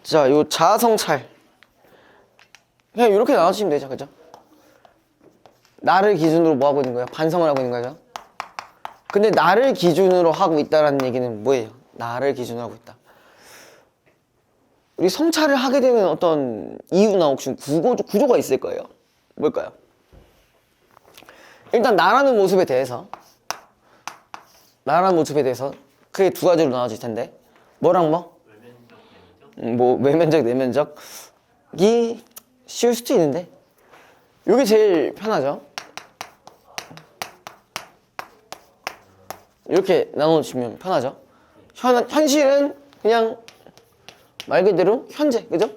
자, 요 자아성찰 그냥 이렇게 나눠주시면 되죠, 그죠? 나를 기준으로 뭐 하고 있는 거야? 반성을 하고 있는 거죠. 근데 나를 기준으로 하고 있다라는 얘기는 뭐예요? 나를 기준으로 하고 있다. 우리 성찰을 하게 되는 어떤 이유나 혹시 구조가 있을 거예요. 뭘까요? 일단 나라는 모습에 대해서 크게 두 가지로 나눠질 텐데 뭐랑 뭐? 뭐 외면적, 내면적이 쉬울 수도 있는데 이게 제일 편하죠. 이렇게 나눠주시면 편하죠. 현실은 그냥 말 그대로 현재, 그죠?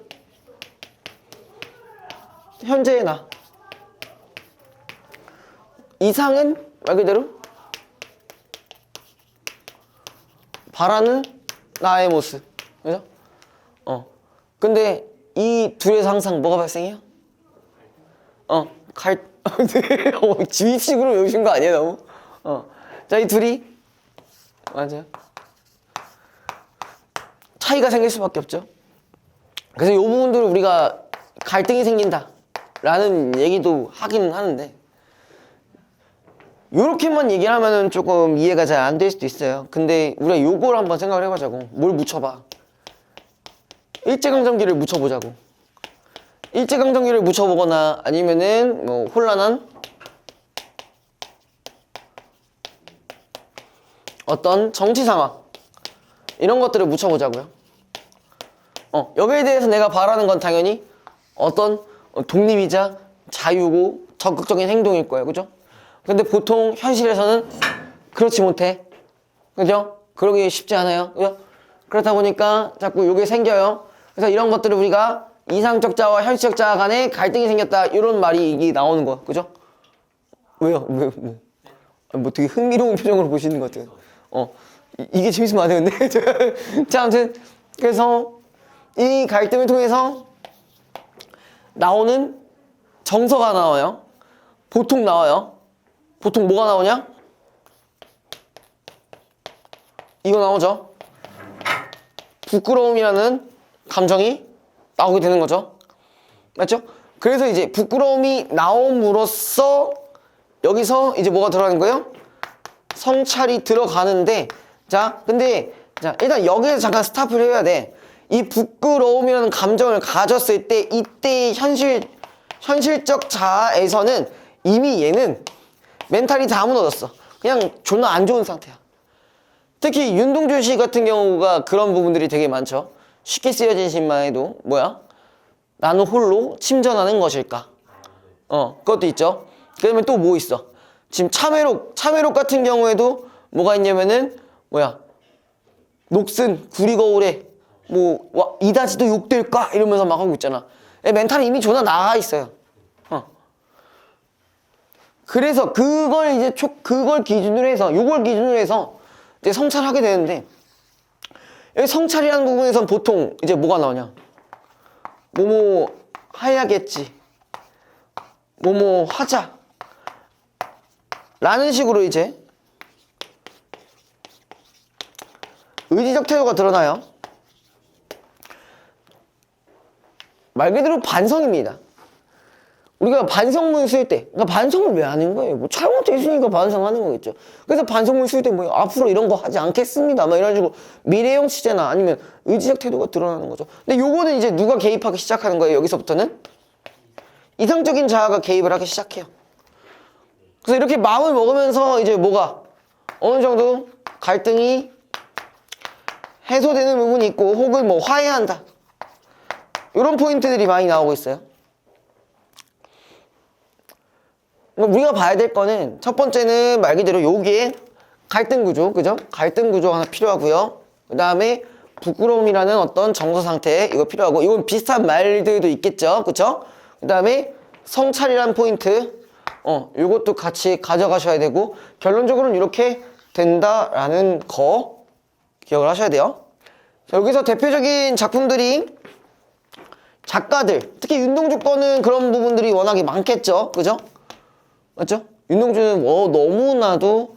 현재의 나. 이상은 말 그대로 바라는 나의 모습, 그죠? 근데 이 둘에서 항상 뭐가 발생해요? 주입식으로 외우신 거 아니에요, 너무? 자, 이 둘이 맞아요. 차이가 생길 수밖에 없죠. 그래서 이 부분들을 우리가 갈등이 생긴다 라는 얘기도 하기는 하는데 요렇게만 얘기를 하면은 조금 이해가 잘 안 될 수도 있어요. 근데 우리가 요걸 한번 생각을 해보자고. 뭘 묻혀봐. 일제강점기를 묻혀보자고. 일제강점기를 묻혀보거나 아니면은 뭐 혼란한 어떤 정치 상황 이런 것들을 묻혀보자고요. 여기에 대해서 내가 바라는 건 당연히 어떤 독립이자 자유고 적극적인 행동일 거예요, 그죠? 근데 보통 현실에서는 그렇지 못해, 그죠? 그러기 쉽지 않아요, 그죠? 그렇다 보니까 자꾸 요게 생겨요. 그래서 이런 것들을 우리가 이상적 자와 현실적 자 간에 갈등이 생겼다 이런 말이 이게 나오는 거야, 그죠? 왜요? 왜? 뭐 되게 흥미로운 표정으로 보시는 것 같아요. 이게 재밌으면 안 되는데. 자, 아무튼 그래서 이 갈등을 통해서 나오는 정서가 나와요. 보통 나와요. 보통 뭐가 나오냐? 이거 나오죠. 부끄러움이라는 감정이 나오게 되는 거죠. 맞죠? 그래서 이제 부끄러움이 나옴으로써 여기서 이제 뭐가 들어가는 거예요? 성찰이 들어가는데, 자, 근데 자, 일단 여기에서 잠깐 스탑을 해야 돼. 이 부끄러움이라는 감정을 가졌을 때 이때의 현실적 자아에서는 이미 얘는 멘탈이 다 무너졌어. 그냥 존나 안 좋은 상태야. 특히 윤동주 씨 같은 경우가 그런 부분들이 되게 많죠. 쉽게 쓰여진 시만 해도 뭐야? 나는 홀로 침전하는 것일까? 그것도 있죠. 그다음에 또 뭐 있어? 지금 참회록 같은 경우에도 뭐가 있냐면은 뭐야? 녹슨 구리 거울에 뭐 이다지도 욕될까? 이러면서 막 하고 있잖아. 멘탈이 이미 존나 나가 있어요. 그래서 그걸 이제 요걸 기준으로 해서 이제 성찰하게 되는데 여기 성찰이라는 부분에선 보통 이제 뭐가 나오냐? 뭐뭐 해야겠지. 뭐뭐 하자. 라는 식으로 이제 의지적 태도가 드러나요. 말 그대로 반성입니다. 우리가 반성문 쓸 때, 그러니까 반성을 왜 하는 거예요? 뭐 잘못했으니까 반성하는 거겠죠. 그래서 반성문 쓸 때 뭐 앞으로 이런 거 하지 않겠습니다. 막 이런 식으로 미래형 시제나 아니면 의지적 태도가 드러나는 거죠. 근데 요거는 이제 누가 개입하기 시작하는 거예요? 여기서부터는 이상적인 자아가 개입을 하기 시작해요. 그래서 이렇게 마음을 먹으면서 이제 뭐가 어느 정도 갈등이 해소되는 부분이 있고 혹은 뭐 화해한다. 이런 포인트들이 많이 나오고 있어요. 우리가 봐야 될 거는 첫 번째는 말 그대로 여기에 갈등 구조, 그죠? 갈등 구조가 하나 필요하고요. 그 다음에 부끄러움이라는 어떤 정서 상태 이거 필요하고 이건 비슷한 말들도 있겠죠, 그쵸? 그 다음에 성찰이라는 포인트 이것도 같이 가져가셔야 되고 결론적으로는 이렇게 된다라는 거 기억을 하셔야 돼요. 자, 여기서 대표적인 작품들이 작가들 특히 윤동주 거는 그런 부분들이 워낙에 많겠죠, 그죠? 맞죠? 윤동주는 너무나도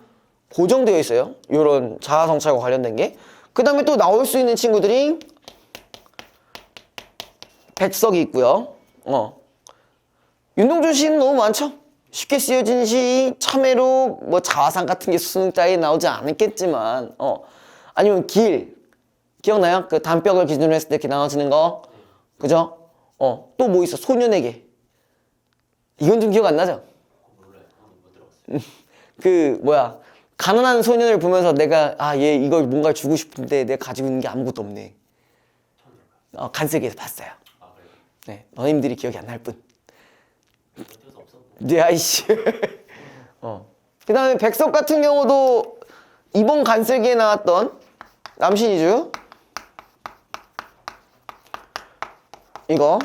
고정되어 있어요. 이런 자아성찰과 관련된 게. 그 다음에 또 나올 수 있는 친구들이 백석이 있고요. 윤동주 시는 너무 많죠. 쉽게 쓰여진 시, 참외록, 뭐 자화상 같은 게 수능 따위에 나오지 않았겠지만, 아니면 길, 기억나요? 그 단벽을 기준으로 했을 때 이렇게 나눠지는 거, 그죠? 또 뭐 있어? 소년에게. 이건 좀 기억 안 나죠? 그 뭐야? 가난한 소년을 보면서 내가 얘 이걸 뭔가 주고 싶은데 내가 가지고 있는 게 아무것도 없네. 간세기에서 봤어요. 네, 너님들이 기억이 안 날 뿐. 네, 아이씨. 그 다음에 백석 같은 경우도 이번 간슬기에 나왔던 남신이주 이거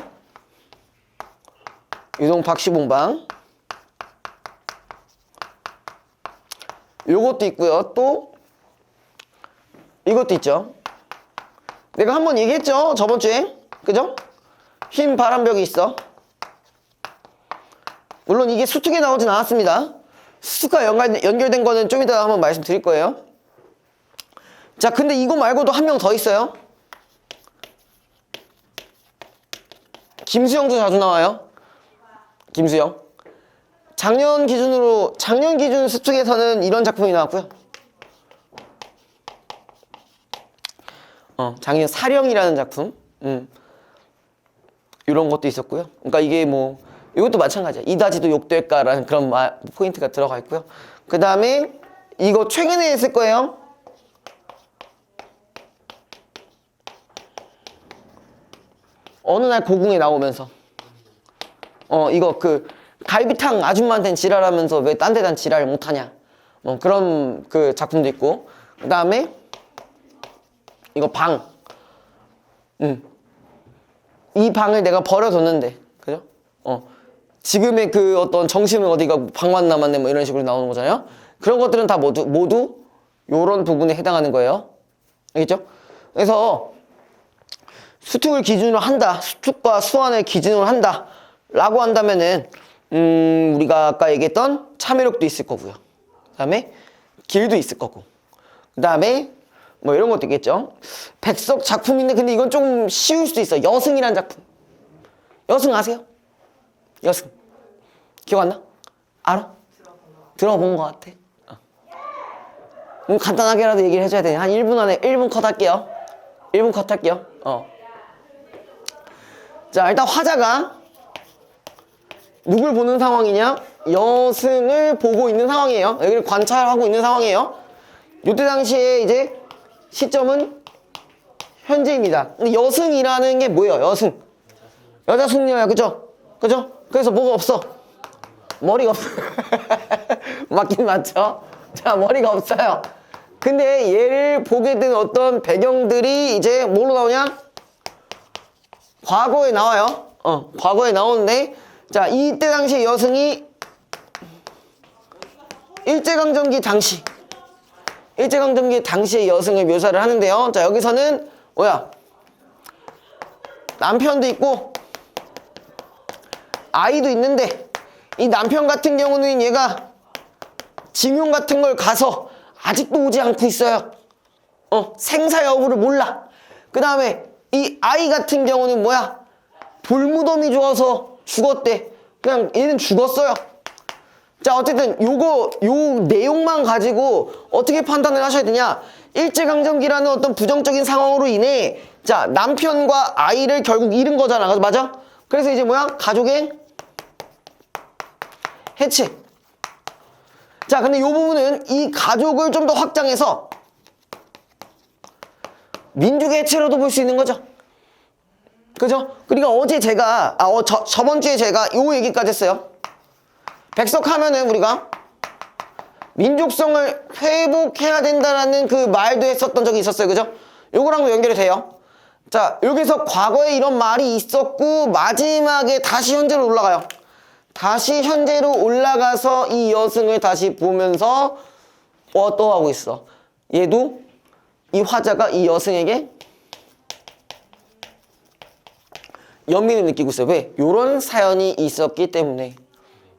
유동 박시봉방 요것도 있고요. 또 이것도 있죠. 내가 한번 얘기했죠, 저번 주에. 그죠? 흰 바람벽이 있어. 물론 이게 수특에 나오진 않았습니다. 수특과 연결된 거는 좀 이따가 한번 말씀드릴 거예요. 자, 근데 이거 말고도 한 명 더 있어요. 김수영도 자주 나와요. 김수영. 작년 기준 수특에서는 이런 작품이 나왔고요. 작년 사령이라는 작품. 이런 것도 있었고요. 그러니까 이게 뭐 이것도 마찬가지야. 이다지도 욕될까라는 그런 포인트가 들어가 있고요. 그 다음에 이거 최근에 했을 거예요. 어느 날 고궁에 나오면서 이거 그 갈비탕 아줌마한테는 지랄하면서 왜 딴 데단 지랄을 못하냐, 뭐 그런 그 작품도 있고. 그 다음에 이거 방. 이 방을 내가 버려뒀는데, 그죠? 지금의 그 어떤 정신은 어디가 방만 남았네, 뭐 이런 식으로 나오는 거잖아요. 그런 것들은 다 모두 요런 부분에 해당하는 거예요. 알겠죠? 그래서 수특을 기준으로 한다, 수특과 수완을 기준으로 한다 라고 한다면은 우리가 아까 얘기했던 참외록도 있을 거고요. 그 다음에 길도 있을 거고, 그 다음에 뭐 이런 것도 있겠죠. 백석 작품인데 근데 이건 좀 쉬울 수도 있어. 여승이란 작품. 여승 아세요? 여승 기억 안 나? 알아? 들어본 것 같아. 간단하게라도 얘기를 해줘야 돼. 한 1분 안에 1분 컷 할게요. 1분 컷 할게요. 자, 일단 화자가 누굴 보는 상황이냐? 여승을 보고 있는 상황이에요. 여기를 관찰하고 있는 상황이에요. 이때 당시에 이제 시점은 현재입니다. 근데 여승이라는 게 뭐예요? 여승. 여자 숙녀야, 그죠? 그죠? 그래서 뭐가 없어? 머리가 없어. 맞긴 맞죠? 자, 머리가 없어요. 근데 얘를 보게 된 어떤 배경들이 이제 뭐로 나오냐? 과거에 나와요. 과거에 나오는데, 자, 이때 당시 여승이 일제강점기 당시의 여승을 묘사를 하는데요. 자, 여기서는 뭐야? 남편도 있고 아이도 있는데, 이 남편 같은 경우는 얘가 징용 같은 걸 가서 아직도 오지 않고 있어요. 생사 여부를 몰라. 그 다음에 이 아이 같은 경우는 뭐야? 불무덤이 좋아서 죽었대. 그냥 얘는 죽었어요. 자, 어쨌든 요 내용만 가지고 어떻게 판단을 하셔야 되냐? 일제강점기라는 어떤 부정적인 상황으로 인해, 자, 남편과 아이를 결국 잃은 거잖아. 맞아? 그래서 이제 뭐야? 가족의 해체. 자, 근데 요 부분은 이 가족을 좀 더 확장해서 민족의 해체로도 볼 수 있는 거죠. 그죠? 그러니까 어제 제가, 저번 주에 제가 요 얘기까지 했어요. 백석하면은 우리가 민족성을 회복해야 된다라는 그 말도 했었던 적이 있었어요. 그죠? 요거랑도 연결이 돼요. 자, 여기서 과거에 이런 말이 있었고, 마지막에 다시 현재로 올라가요. 다시 현재로 올라가서 이 여승을 다시 보면서 또 하고 있어. 얘도 이 화자가 이 여승에게 연민을 느끼고 있어요. 왜? 요런 사연이 있었기 때문에.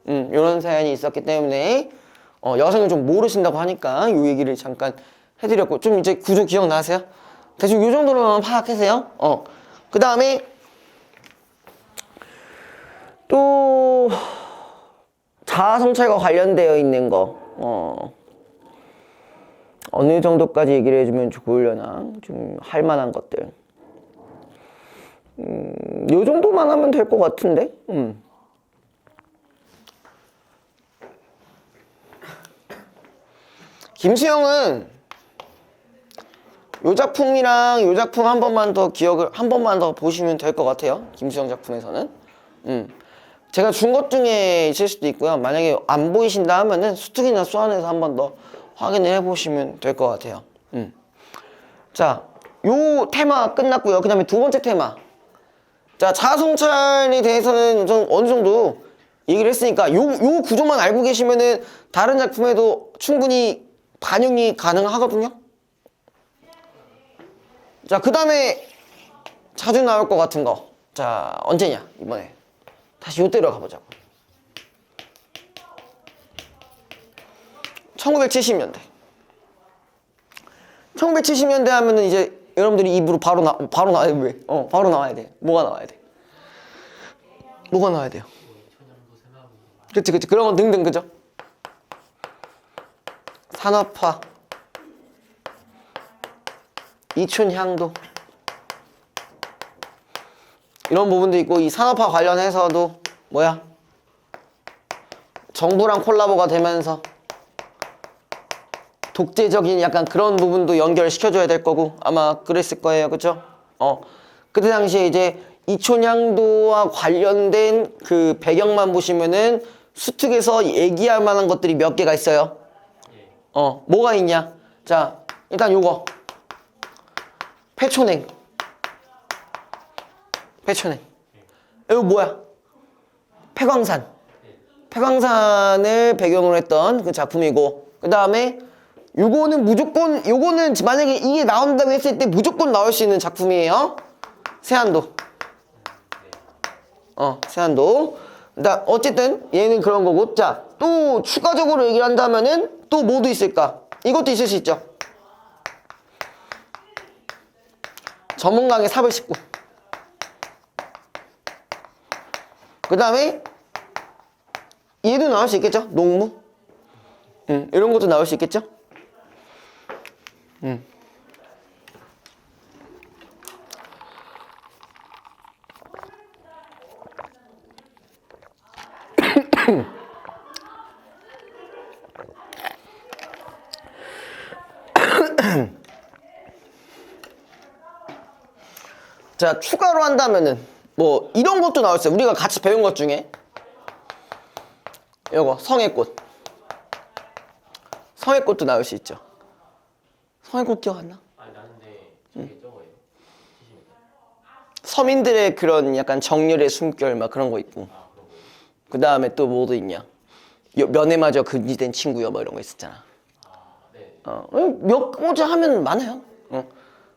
요런 사연이 있었기 때문에 여성을 좀 모르신다고 하니까 요 얘기를 잠깐 해드렸고, 좀 이제 구조 기억나세요? 대충 요 정도로만 파악하세요. 그 다음에 또 자아 성찰과 관련되어 있는 거 어느 정도까지 얘기를 해주면 좋으려나 좀 할 만한 것들 요 정도만 하면 될 것 같은데 김수영은 요 작품이랑 요 작품 한 번만 더 한 번만 더 보시면 될 것 같아요. 김수영 작품에서는 제가 준 것 중에 있을 수도 있고요. 만약에 안 보이신다 하면은 수특이나 수완에서 한 번 더 확인을 해보시면 될 것 같아요. 자, 요 테마 끝났고요. 그 다음에 두 번째 테마. 자, 자아성찰에 대해서는 좀 어느 정도 얘기를 했으니까 요 구조만 알고 계시면은 다른 작품에도 충분히 반영이 가능하거든요. 자, 그 다음에 자주 나올 것 같은 거. 자, 언제냐, 이번에. 다시 요때로 가보자고. 1970년대. 1970년대 하면은 이제 여러분들이 입으로 바로 나와야 돼. 왜? 바로 나와야 돼. 뭐가 나와야 돼? 뭐가 나와야 돼요? 그치. 그런 건 등등, 그죠? 산업화. 이촌향도. 이런 부분도 있고, 이 산업화 관련해서도 뭐야? 정부랑 콜라보가 되면서 독재적인 약간 그런 부분도 연결시켜줘야 될 거고 아마 그랬을 거예요. 그쵸? 그때 당시에 이제 이촌향도와 관련된 그 배경만 보시면은 수특에서 얘기할 만한 것들이 몇 개가 있어요. 뭐가 있냐? 자, 일단 요거. 폐촌행. 이거 뭐야? 폐광산. 폐광산을 배경으로 했던 그 작품이고, 그 다음에 요거는 만약에 이게 나온다고 했을 때 무조건 나올 수 있는 작품이에요. 세안도. 세안도. 일단 어쨌든 얘는 그런 거고. 자, 또 추가적으로 얘기를 한다면은 또 뭐도 있을까? 이것도 있을 수 있죠. 전문강의 삽을 씹고. 그 다음에 얘도 나올 수 있겠죠? 농무. 이런 것도 나올 수 있겠죠? 자, 추가로 한다면은 뭐 이런 것도 나올 수 있어요. 우리가 같이 배운 것 중에 요거 성애꽃. 성애꽃도 나올 수 있죠. 성애꽃 기억 안 나? 아니 나는데 저게 저거예요. 서민들의 그런 약간 정열의 숨결 막 그런 거 있고. 그 다음에 또 뭐도 있냐? 면회마저 금지된 친구요 뭐 이런 거 있었잖아. 네. 몇 가지 하면 많아요.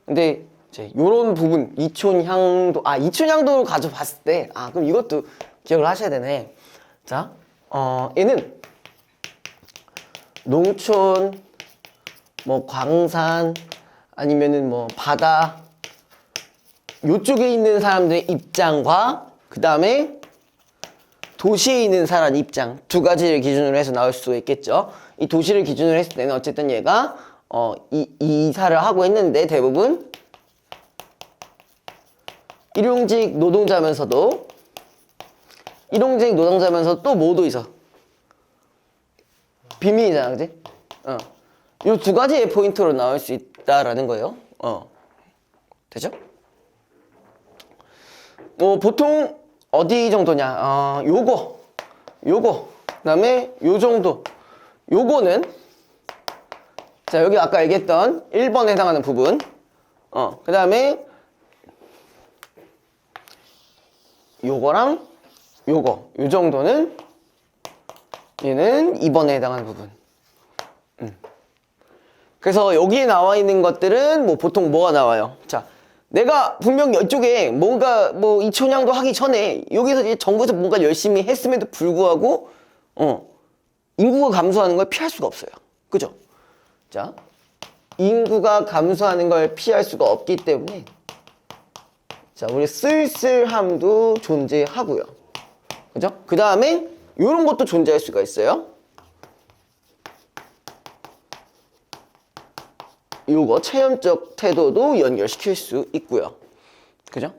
근데 이제 요런 부분 이촌향도를 가져봤을 때 그럼 이것도 기억을 하셔야 되네. 자, 얘는 농촌, 뭐 광산 아니면은 뭐 바다 요쪽에 있는 사람들의 입장과 그 다음에 도시에 있는 사람 입장 두 가지를 기준으로 해서 나올 수 있겠죠. 이 도시를 기준으로 했을 때는 어쨌든 얘가 이사를 하고 했는데 대부분 일용직 노동자면서도 또 뭐도 있어? 비밀이잖아, 그지? 요 두 가지의 포인트로 나올 수 있다라는 거예요. 되죠? 보통 어디 정도냐? 요거, 그 다음에 요 정도. 요거는, 자, 여기 아까 얘기했던 1번에 해당하는 부분. 그 다음에 요거랑 요거, 요 정도는 얘는 2번에 해당하는 부분. 그래서 여기에 나와 있는 것들은 뭐 보통 뭐가 나와요? 자, 내가 분명 이쪽에 뭔가 뭐 이촌향도 하기 전에 여기서 이제 정부에서 뭔가 열심히 했음에도 불구하고 인구가 감소하는 걸 피할 수가 없어요. 그죠? 자, 인구가 감소하는 걸 피할 수가 없기 때문에 자, 우리 쓸쓸함도 존재하고요. 그죠? 그 다음에 이런 것도 존재할 수가 있어요. 요거 체험적 태도도 연결시킬 수 있고요. 그죠?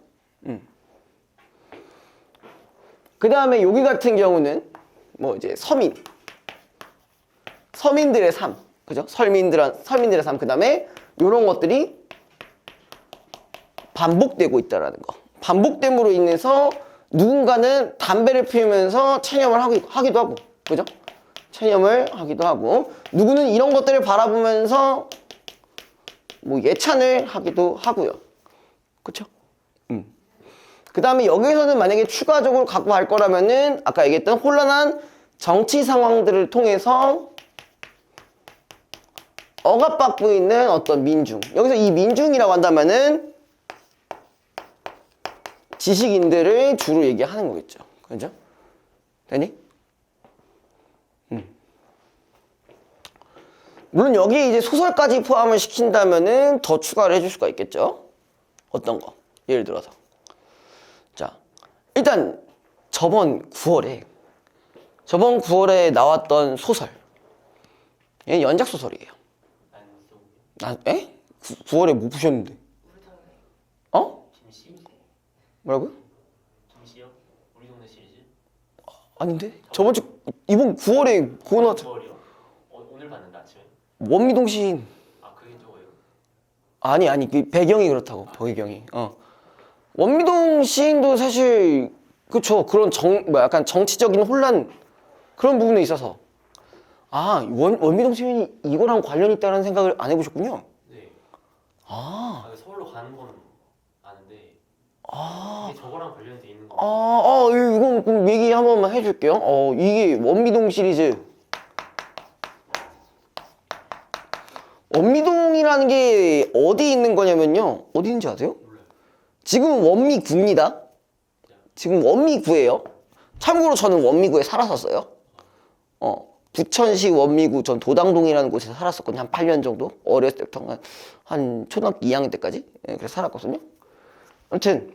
그 다음에 여기 같은 경우는 뭐 이제 서민들의 삶, 그죠? 서민들의 삶. 그 다음에 요런 것들이 반복되고 있다라는 거. 반복됨으로 인해서 누군가는 담배를 피우면서 체념을 하기도 하고, 그죠? 체념을 하기도 하고, 누구는 이런 것들을 바라보면서 뭐 예찬을 하기도 하고요. 그쵸? 그 다음에 여기서는 만약에 추가적으로 갖고 갈 거라면은 아까 얘기했던 혼란한 정치 상황들을 통해서 억압받고 있는 어떤 민중. 여기서 이 민중이라고 한다면은 지식인들을 주로 얘기하는 거겠죠. 그죠? 되니? 물론 여기에 이제 소설까지 포함을 시킨다면은 더 추가를 해줄 수가 있겠죠. 어떤 거? 예를 들어서. 자, 일단 저번 9월에 나왔던 소설. 얘는 연작 소설이에요. 에? 9월에 못 보셨는데. 어? 김씨? 뭐라고요? 김씨요? 우리 동네 시리즈? 아닌데? 이번 9월에 그거 나왔잖아. 9월이요? 오늘 봤는데 아침에? 원미동 시인. 아 그게 저거예요? 아니, 그 배경이 그렇다고, 배경이. 원미동 시인도 사실, 그쵸. 그런 약간 정치적인 혼란, 그런 부분에 있어서. 원미동 시인이 이거랑 관련이 있다는 생각을 안 해보셨군요. 네. 서울로 가는 건 아는데 이게 저거랑 관련돼 있는 거. 이건 그럼 얘기 한 번만 해줄게요. 이게 원미동 시리즈. 원미동이라는 게 어디 있는 거냐면요. 어디 있는지 아세요? 몰라요. 지금 원미구입니다. 지금 원미구예요. 참고로 저는 원미구에 살았었어요. 부천시 원미구 전 도당동이라는 곳에서 살았었거든요. 한 8년 정도. 어렸을 때부터 한 초등학교 2학년 때까지. 그래서 살았거든요. 아무튼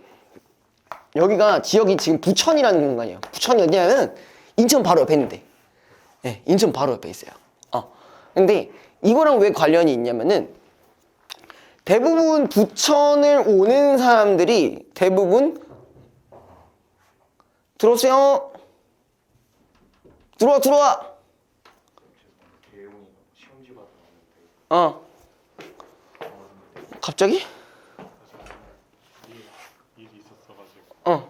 여기가 지역이 지금 부천이라는 공간이에요. 부천이 어디냐면 인천 바로 옆에 있는데. 네, 인천 바로 옆에 있어요. 근데 이거랑 왜 관련이 있냐면은 대부분 부천을 오는 사람들이 대부분 들어오세요. 들어와. 갑자기? 일이 있었어가지고.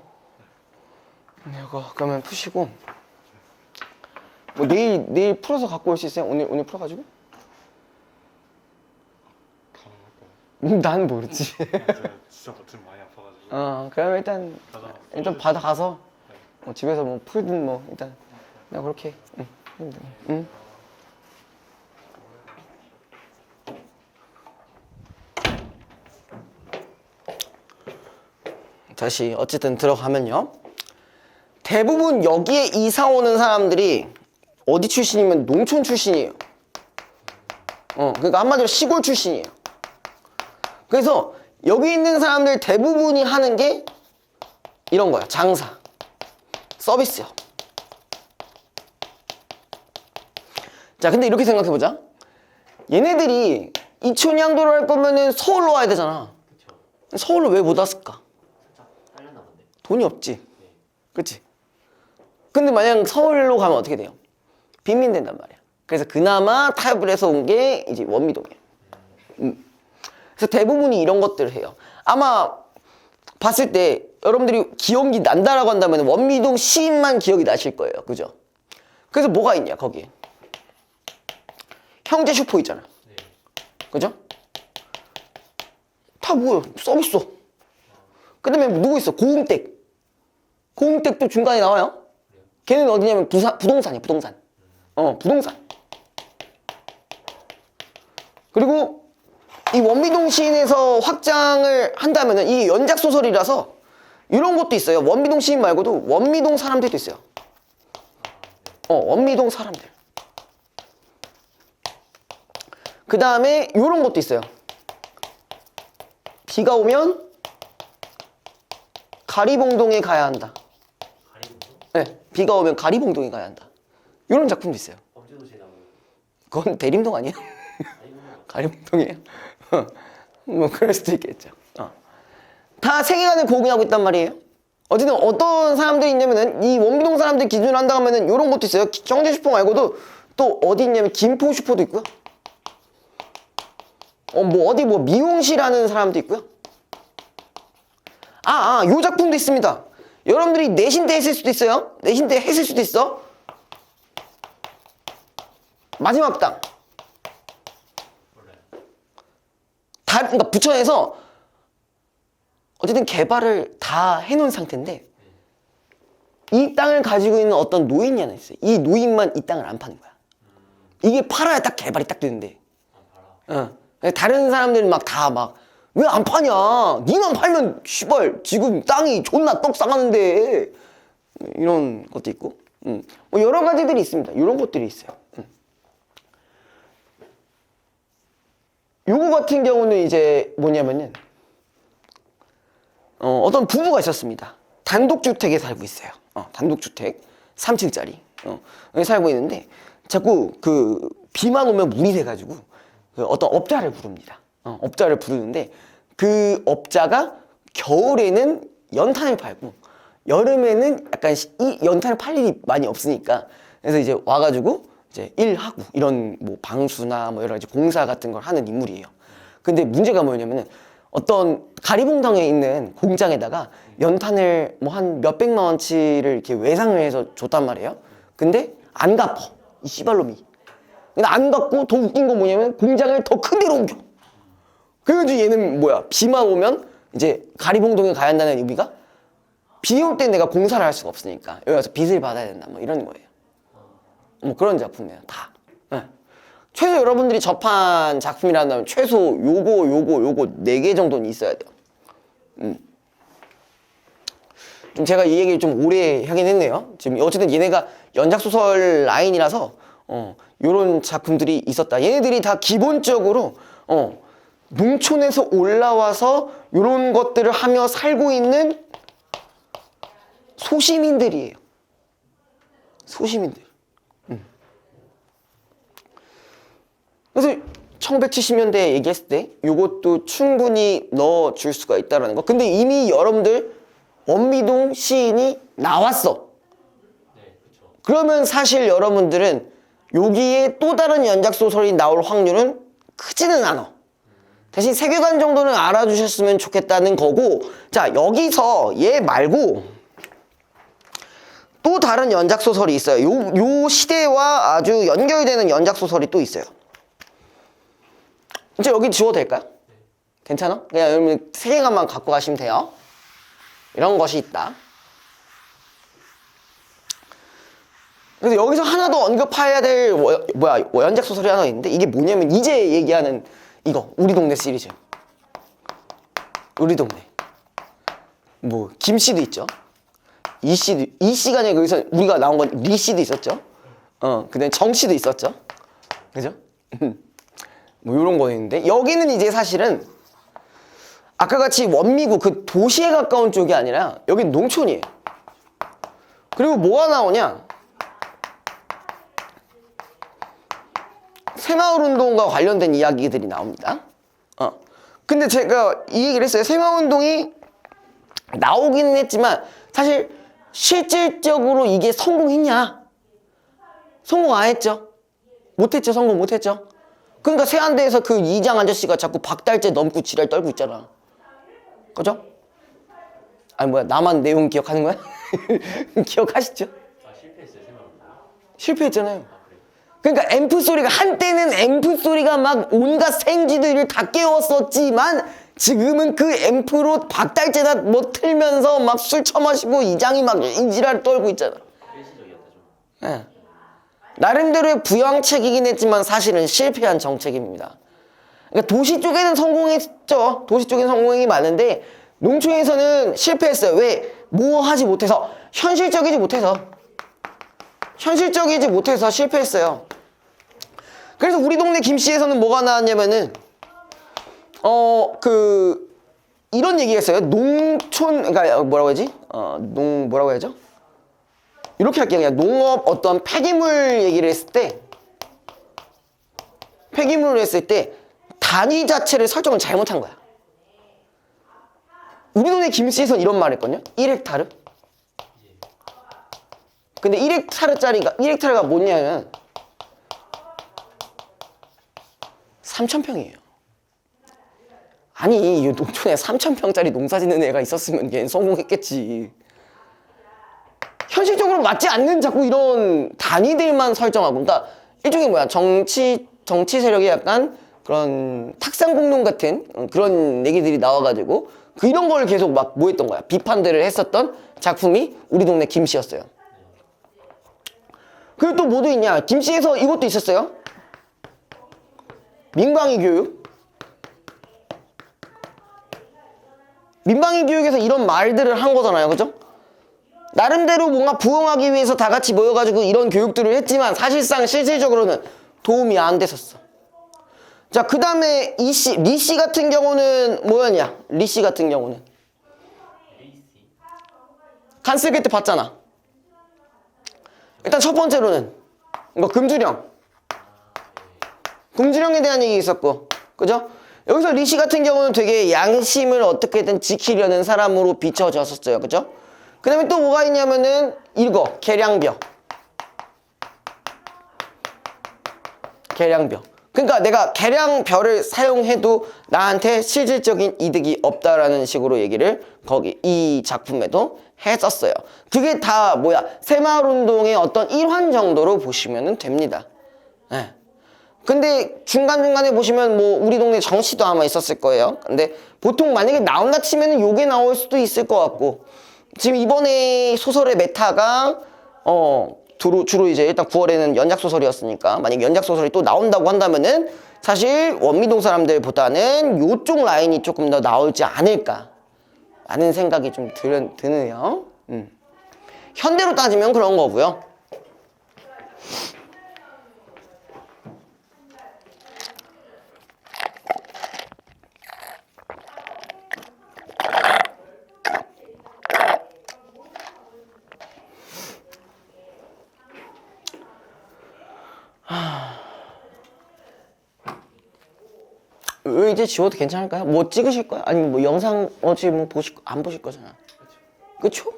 이거 그러면 푸시고 뭐 내일 풀어서 갖고 올 수 있어요? 오늘 풀어가지고? 가능할까요? 난 모르지. 진짜 버튼 많이 아파가지고. 그러면 일단 받아가서 네. 집에서 뭐 풀든 뭐 일단 내가 그렇게 응. 다시 어쨌든 들어가면요. 대부분 여기에 이사 오는 사람들이 어디 출신이면 농촌 출신이에요. 그러니까 한마디로 시골 출신이에요. 그래서 여기 있는 사람들 대부분이 하는 게 이런 거야. 장사, 서비스요. 자, 근데 이렇게 생각해보자. 얘네들이 이촌양도를 할 거면은 서울로 와야 되잖아. 그쵸. 서울로 왜 못 왔을까? 살짝 딸렸나 본데. 돈이 없지. 그치? 근데 만약 서울로 가면 어떻게 돼요? 빈민된단 말이야. 그래서 그나마 타협을 해서 온 게 이제 원미동이에요. 그래서 대부분이 이런 것들을 해요. 아마 봤을 때 여러분들이 기억이 난다라고 한다면 원미동 시인만 기억이 나실 거예요. 그죠? 그래서 뭐가 있냐, 거기에. 형제 슈퍼 있잖아. 네. 그죠? 다 뭐예요? 서비스. 그 다음에 누구 있어? 고흥댁. 고흥댁도 중간에 나와요. 걔는 어디냐면 부동산이야, 부동산. 부동산. 그리고 이 원미동 시인에서 확장을 한다면은 이게 연작 소설이라서 이런 것도 있어요. 원미동 시인 말고도 원미동 사람들도 있어요. 원미동 사람들. 그 다음에 이런 것도 있어요. 비가 오면 가리봉동에 가야 한다. 가리봉동? 네. 비가 오면 가리봉동에 가야 한다. 이런 작품도 있어요. 범죄도시에 나오는 그건 대림동 아니에요? 아니면 가리봉동이에요? 뭐 그럴 수도 있겠죠. 다 세계관을 공유하고 있단 말이에요. 어쨌든 어떤 사람들이 있냐면은 이 원미동 사람들 기준으로 한다 하면은 이런 것도 있어요. 경제 슈퍼 말고도 또 어디 있냐면 김포 슈퍼도 있고요. 뭐 어디 뭐 미용실 하는 사람도 있고요. 요 작품도 있습니다. 여러분들이 내신 때 했을 수도 있어요. 내신 때 했을 수도 있어. 마지막 당. 그러니까 부천에서 어쨌든 개발을 다 해놓은 상태인데 이 땅을 가지고 있는 어떤 노인이 하나 있어요. 이 노인만 이 땅을 안 파는 거야. 이게 팔아야 딱 개발이 딱 되는데. 다른 사람들은 막 다 막 왜 안 파냐? 니만 팔면 씨발 지금 땅이 존나 떡상하는데 이런 것도 있고 뭐 여러 가지들이 있습니다. 이런 것들이 있어요. 요거 같은 경우는 이제 뭐냐면은 어떤 부부가 있었습니다. 단독주택에 살고 있어요. 단독주택 3층짜리 여기 살고 있는데 자꾸 그 비만 오면 물이 돼가지고 그 어떤 업자를 부릅니다. 업자를 부르는데 그 업자가 겨울에는 연탄을 팔고 여름에는 약간 이 연탄을 팔 일이 많이 없으니까 그래서 이제 와가지고 이제 일하고 이런 뭐 방수나 뭐 여러 가지 공사 같은 걸 하는 인물이에요. 근데 문제가 뭐냐면은 어떤 가리봉동에 있는 공장에다가 연탄을 뭐 한 몇백만 원치를 이렇게 외상을 해서 줬단 말이에요. 근데 안 갚어. 이 씨발놈이. 근데 안 갚고 더 웃긴 건 뭐냐면 공장을 더 큰 데로 옮겨. 그래가지고 얘는 뭐야. 비만 오면 이제 가리봉동에 가야 한다는 의미가 비 올 때 내가 공사를 할 수가 없으니까 여기 가서 빚을 받아야 된다. 뭐 이런 거예요. 뭐 그런 작품이에요. 다. 네. 최소 여러분들이 접한 작품이라면 최소 요거 4개 정도는 있어야 돼요. 좀 제가 이 얘기를 좀 오래 하긴 했네요. 지금 어쨌든 얘네가 연작소설 라인이라서 요런 작품들이 있었다. 얘네들이 다 기본적으로 농촌에서 올라와서 요런 것들을 하며 살고 있는 소시민들이에요. 소시민들. 그래서 1970년대에 얘기했을 때 이것도 충분히 넣어줄 수가 있다는 거. 근데 이미 여러분들 원미동 시인이 나왔어. 네, 그렇죠. 그러면 사실 여러분들은 여기에 또 다른 연작소설이 나올 확률은 크지는 않아. 대신 세계관 정도는 알아주셨으면 좋겠다는 거고, 자 여기서 얘 말고 또 다른 연작소설이 있어요. 요 시대와 아주 연결되는 연작소설이 또 있어요. 이제 여기 지워도 될까요? 괜찮아? 그냥 여러분 세계관만 갖고 가시면 돼요. 이런 것이 있다. 그래서 여기서 하나 더 언급해야 될 연작 소설이 하나 있는데 이게 뭐냐면 이제 얘기하는 이거 우리 동네 시리즈. 우리 동네. 뭐 김씨도 있죠. 이씨도 이씨가 아니라 여기서 우리가 나온 건 리씨도 있었죠. 그다음에 정씨도 있었죠. 그죠? 뭐 이런 거 있는데 여기는 이제 사실은 아까 같이 원미구 그 도시에 가까운 쪽이 아니라 여긴 농촌이에요. 그리고 뭐가 나오냐? 새마을운동과 관련된 이야기들이 나옵니다. 근데 제가 이 얘기를 했어요. 새마을운동이 나오기는 했지만 사실 실질적으로 이게 성공했냐? 성공 안 했죠. 못했죠. 성공 못했죠. 그러니까 세안대에서 그 이장 아저씨가 자꾸 박달재 넘고 지랄 떨고 있잖아. 그죠? 아니 뭐야 나만 내용 기억하는 거야? 기억하시죠? 실패했어요, 생각보다. 실패했잖아요. 그러니까 앰프 소리가 한때는 앰프 소리가 막 온갖 생쥐들을 다 깨웠었지만 지금은 그 앰프로 박달재다 뭐 틀면서 막 술 처마시고 이장이 막 인지랄 떨고 있잖아. 일시적이었다 좀. 네. 나름대로의 부양책이긴 했지만 사실은 실패한 정책입니다. 그러니까 도시 쪽에는 성공했죠. 도시 쪽에는 성공이 많은데 농촌에서는 실패했어요. 왜? 뭐 하지 못해서 현실적이지 못해서 실패했어요. 그래서 우리 동네 김씨에서는 뭐가 나왔냐면은 이런 얘기가 있어요. 농촌 그러니까 뭐라고 해야지? 뭐라고 해야죠? 이렇게 할게요. 그냥 농업 어떤 폐기물 얘기를 했을 때 폐기물을 했을 때 단위 자체를 설정을 잘못한 거야. 우리 동네 김씨에선 이런 말 했거든요. 1헥타르. 근데 1헥타르가 뭐냐면 3,000평이에요. 아니, 이 농촌에 3,000평짜리 농사 짓는 애가 있었으면 걔는 성공했겠지. 현실적으로 맞지 않는 자꾸 이런 단위들만 설정하고, 그러니까 일종의 뭐야, 정치 세력이 약간 그런 탁상공론 같은 그런 얘기들이 나와가지고 이런 걸 계속 막 뭐 했던 거야. 비판들을 했었던 작품이 우리 동네 김씨였어요. 그리고 또 뭐도 있냐. 김씨에서 이것도 있었어요. 민방위 교육. 민방위 교육에서 이런 말들을 한 거잖아요. 그죠? 나름대로 뭔가 부흥하기 위해서 다 같이 모여가지고 이런 교육들을 했지만 사실상 실질적으로는 도움이 안 됐었어. 자, 그 다음에 리씨 같은 경우는 뭐였냐? 리씨 같은 경우는 간쓸게 때 봤잖아. 일단 첫 번째로는 이거 금주령에 대한 얘기 있었고, 그죠? 여기서 리씨 같은 경우는 되게 양심을 어떻게든 지키려는 사람으로 비춰졌었어요. 그죠? 그 다음에 또 뭐가 있냐면은 이거 계량벼. 그러니까 내가 계량벼를 사용해도 나한테 실질적인 이득이 없다라는 식으로 얘기를 거기 이 작품에도 했었어요. 그게 다 뭐야, 새마을운동의 어떤 일환 정도로 보시면 됩니다. 네. 근데 중간중간에 보시면 뭐 우리 동네 정씨도 아마 있었을 거예요. 근데 보통 만약에 나온다 치면은 요게 나올 수도 있을 것 같고, 지금 이번에 소설의 메타가 주로 이제 일단 9월에는 연작 소설이었으니까 만약 연작 소설이 또 나온다고 한다면은 사실 원미동 사람들보다는 요쪽 라인이 조금 더 나올지 않을까 라는 생각이 좀 드네요. 현대로 따지면 그런 거고요. 이제 지워도 괜찮을까요? 뭐 찍으실 거야? 아니면 뭐 영상 어차피 뭐 안 보실 거잖아. 그쵸?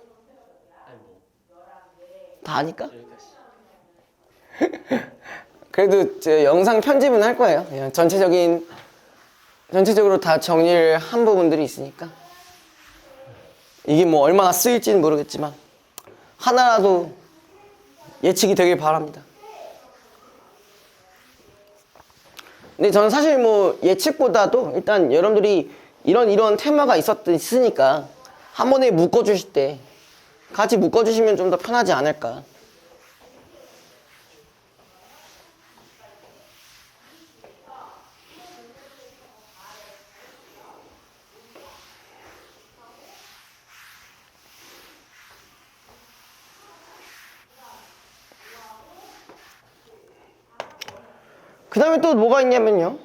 다 아니까? 그래도 제 영상 편집은 할 거예요. 그냥 전체적으로 다 정리를 한 부분들이 있으니까. 이게 뭐 얼마나 쓰일지는 모르겠지만 하나라도 예측이 되길 바랍니다. 근데 저는 사실 뭐 예측보다도 일단 여러분들이 이런 테마가 있으니까 한 번에 묶어주실 때 같이 묶어주시면 좀 더 편하지 않을까. 그 다음에 또 뭐가 있냐면요.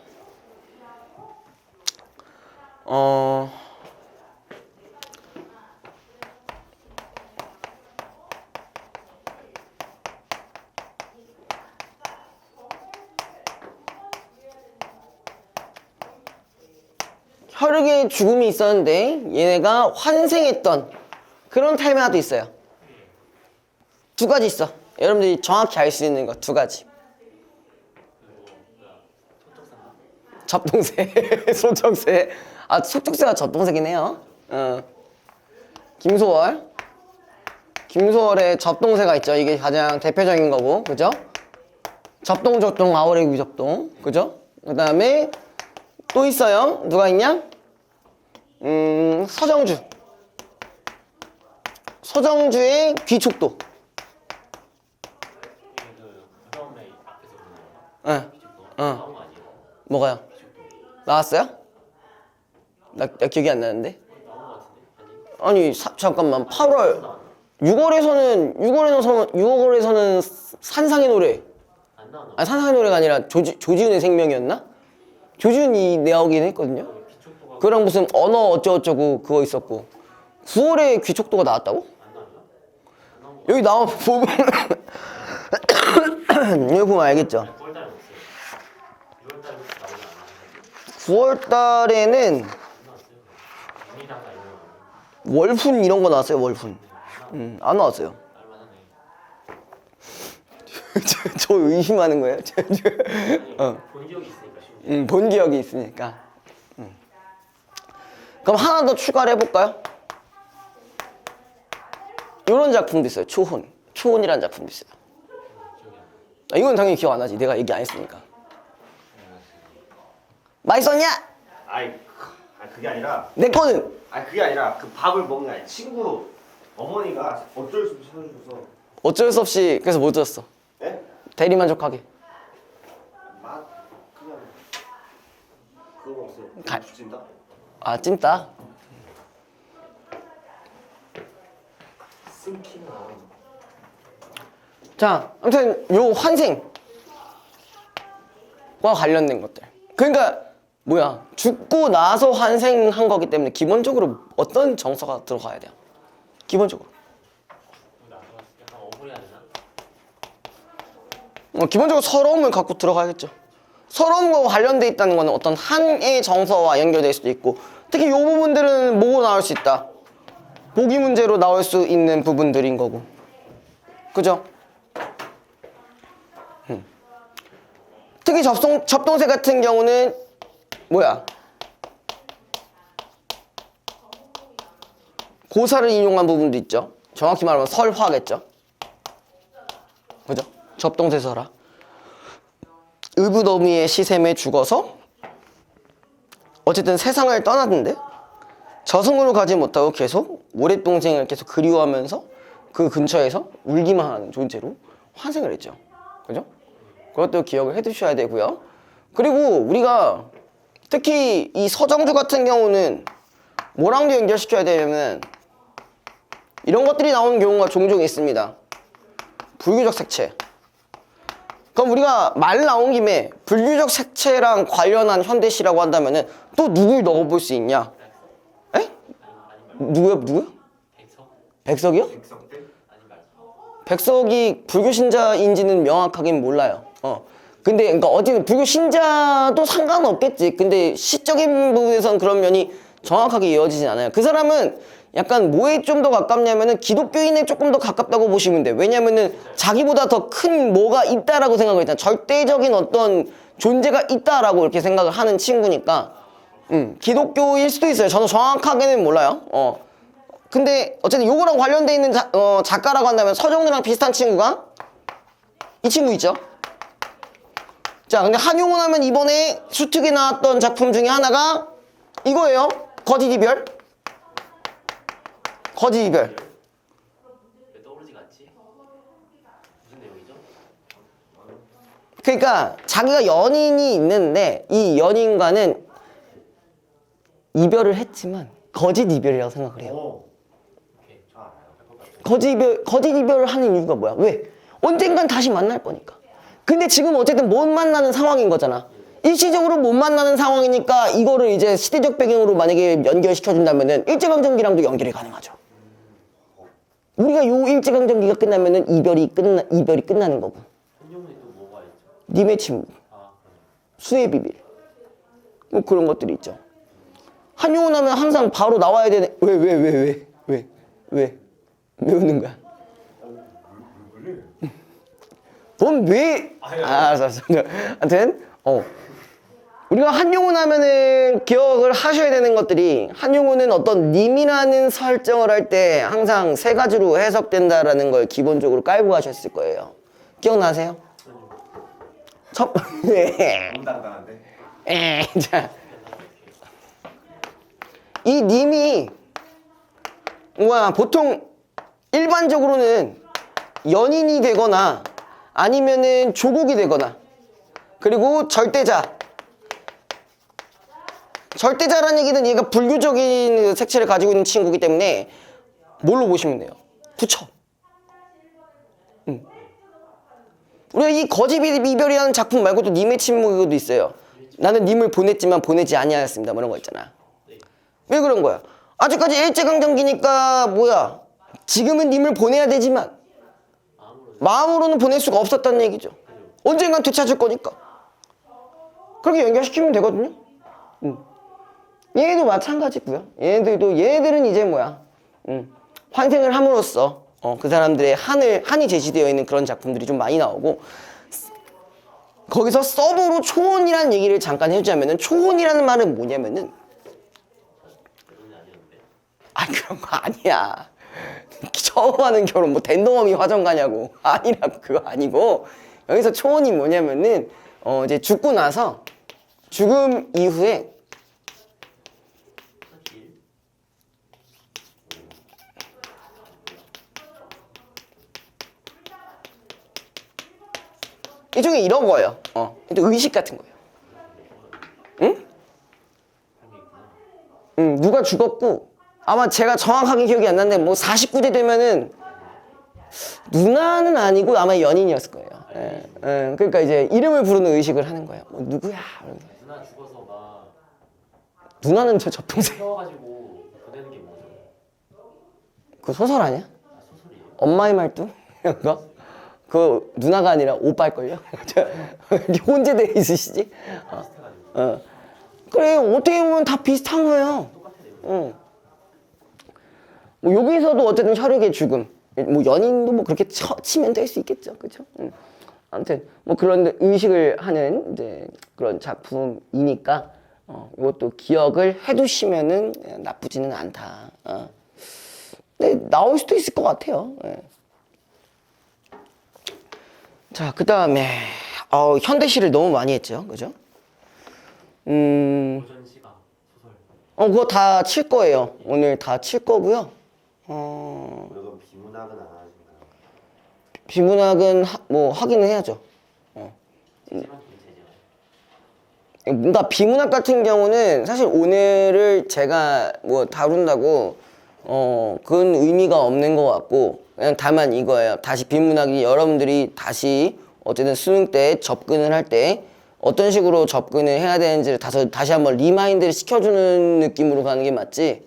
혈육의 죽음이 있었는데 얘네가 환생했던 그런 테마도 있어요. 두 가지 있어. 여러분들이 정확히 알 수 있는 거 두 가지. 접동새, 소쩍새. 아, 소쩍새가 접동새긴 해요. 김소월의 접동새가 있죠. 이게 가장 대표적인 거고, 그죠? 접동, 아우레 위접동, 그죠? 그 다음에 또 있어요. 누가 있냐? 서정주의 귀촉도. 뭐가요? 나왔어요? 나 기억이 안 나는데? 아니, 잠깐만. 6월에서는 산상의 노래. 아니, 산상의 노래가 아니라 조지훈의 생명이었나? 조지훈이 나오긴 했거든요. 그랑 무슨 언어 어쩌고저쩌고 그거 있었고. 9월에 귀촉도가 나왔다고? 여기 나와 보면 여기 보면 알겠죠? 9월달에 없어요. 6월달부터 나오지 않았나요? 9월 달에는 나왔어요. 유니단가 이런 거 월훈 이런 거 나왔어요. 월훈. 안 나왔어요. 알만하네. 저 의심하는 거예요? 아니, 본 기억이 있으니까 심지어. 본 기억이 있으니까. 그럼 하나 더 추가를 해볼까요? 이런 작품도 있어요. 초혼. 초혼이라는 작품도 있어요. 기억이 안 나요. 이건 당연히 기억 안 나지. 내가 얘기 안 했으니까. 많이 썼냐? 그게 아니라 내 거는. 그게 아니라 그 밥을 먹는 게 아니라 친구 어머니가 어쩔 수 없이 사주셔서 어쩔 수 없이 그래서 못 줬어. 예? 대리만족하게. 맛 그냥 그거 먹었어요. 가- 주진다. 아 찜닭. 승키는 자, 아무튼 요 환생과 관련된 것들. 그러니까 뭐야 죽고 나서 환생한 거기 때문에 기본적으로 어떤 정서가 들어가야 돼요. 기본적으로. 나도 약간 억울해야 되나? 기본적으로 서러움을 갖고 들어가야겠죠. 서러움과 관련돼 있다는 거는 어떤 한의 정서와 연결될 수도 있고, 특히 이 부분들은 뭐고 나올 수 있다. 보기 문제로 나올 수 있는 부분들인 거고, 그죠? 특히 접동세 같은 경우는 뭐야? 고사를 인용한 부분도 있죠. 정확히 말하면 설화겠죠. 그죠? 접동세 설화. 의붓어미의 시샘에 죽어서 어쨌든 세상을 떠났는데 저승으로 가지 못하고 계속 오랫동생을 계속 그리워하면서 그 근처에서 울기만 하는 존재로 환생을 했죠. 그죠? 그것도 기억을 해 두셔야 되고요. 그리고 우리가 특히 이 서정주 같은 경우는 뭐랑도 연결시켜야 되냐면 이런 것들이 나오는 경우가 종종 있습니다. 불규적 색채. 그럼 우리가 말 나온 김에 불규적 색채랑 관련한 현대시라고 한다면은 또 누굴 넣어볼 수 있냐? 에? 누구야? 백석? 백석이요? 백석 때 아니 말고. 백석이 불교 신자인지는 명확하게는 몰라요. 근데 그러니까 어쨌든 불교 신자도 상관없겠지. 근데 시적인 부분에서는 그런 면이 정확하게 이어지진 않아요. 그 사람은 약간 뭐에 좀 더 가깝냐면은 기독교인에 조금 더 가깝다고 보시면 돼요. 왜냐면은 자기보다 더 큰 뭐가 있다라고 생각을 했잖아. 절대적인 어떤 존재가 있다라고 이렇게 생각을 하는 친구니까 기독교일 수도 있어요. 저는 정확하게는 몰라요. 근데 어쨌든 요거랑 관련돼 있는 작가라고 한다면 서정루랑 비슷한 친구가 이 친구 있죠. 자, 근데 한용운 하면 이번에 수특에 나왔던 작품 중에 하나가 이거예요. 거짓 이별. 거짓 이별. 왜 떠오르지가 않지? 무슨 내용이죠? 그러니까 자기가 연인이 있는데 이 연인과는 이별을 했지만 거짓 이별이라고 생각을 해요. 오케이, 저 알아요. 거짓 이별을 하는 이유가 뭐야? 왜? 언젠간 다시 만날 거니까. 근데 지금 어쨌든 못 만나는 상황인 거잖아. 일시적으로 못 만나는 상황이니까 이거를 이제 시대적 배경으로 만약에 연결시켜준다면은 일제강점기랑도 연결이 가능하죠. 우리가 요 일제강점기가 끝나면은 이별이 끝나는 거고. 한용운이 또 뭐가 있죠? 님의 침묵, 그러네. 수의 비밀, 뭐 그런 것들이 있죠. 한용운 하면 항상 바로 나와야 되는. 왜 우는 거야? 넌 왜? 알았어. 하여튼 우리가 한용운 하면은 기억을 하셔야 되는 것들이, 한용운은 어떤 님이라는 설정을 할 때 항상 세 가지로 해석된다라는 걸 기본적으로 깔고 가셨을 거예요. 기억나세요? 첫 번째. 당당한데 자, 이 님이 뭐야, 보통 일반적으로는 연인이 되거나 아니면은 조국이 되거나, 그리고 절대자라는 얘기는 얘가 불교적인 색채를 가지고 있는 친구이기 때문에 뭘로 보시면 돼요? 부처. 우리가 이 거짓 이별이라는 작품 말고도 님의 침묵이도 있어요. 나는 님을 보냈지만 보내지 아니하였습니다. 뭐 이런 거 있잖아. 왜 그런 거야? 아직까지 일제강점기니까 뭐야, 지금은 님을 보내야 되지만 마음으로는 보낼 수가 없었다는 얘기죠. 언젠간 되찾을 거니까. 그렇게 연결시키면 되거든요. 얘도 마찬가지고요. 얘들은 이제 뭐야? 환생을 함으로써 그 사람들의 한이 제시되어 있는 그런 작품들이 좀 많이 나오고, 거기서 서브로 초혼이라는 얘기를 잠깐 해주자면은, 초혼이라는 말은 뭐냐면은, 그런 거 아니야. 처음 하는 결혼 뭐 댄덤이 화정가냐고. 아니라고. 그거 아니고, 여기서 초혼이 뭐냐면은 이제 죽고 나서 죽음 이후에 일종의 이런 거예요. 의식 같은 거예요. 응? 누가 죽었고, 아마 제가 정확하게 기억이 안 나는데 뭐 49대 되면은 누나는 아니고 아마 연인이었을 거예요. 그러니까 이제 이름을 부르는 의식을 하는 거예요. 누구야? 이러면서. 누나 죽어서 막 누나는 저 접동생. 세워가지고 보내는 게 뭐죠? 그 소설 아니야? 소설이에요? 엄마의 말뚝? 그거? 그 누나가 아니라 오빠일걸요? 혼재돼 있으시지? 그래, 어떻게 보면 다 비슷한 거예요. 뭐 여기서도 어쨌든 혈육의 죽음, 뭐 연인도 뭐 그렇게 치면 될 수 있겠죠, 그렇죠? 아무튼 뭐 그런 의식을 하는 이제 그런 작품이니까 이것도 기억을 해두시면은 나쁘지는 않다. 근데 나올 수도 있을 것 같아요. 자, 그 다음에 현대시를 너무 많이 했죠, 그죠? 고전 시가 소설. 그거 다 칠 거예요. 오늘 다 칠 거고요. 그리고 비문학은 안 하시나요? 비문학은 뭐 하기는 해야죠. 그러니까 비문학 같은 경우는 사실 오늘을 제가 뭐 다룬다고 그건 의미가 없는 것 같고, 그냥 다만 이거예요. 다시 비문학이 여러분들이 다시 어쨌든 수능 때 접근을 할 때 어떤 식으로 접근을 해야 되는지를 다시 한번 리마인드를 시켜주는 느낌으로 가는 게 맞지,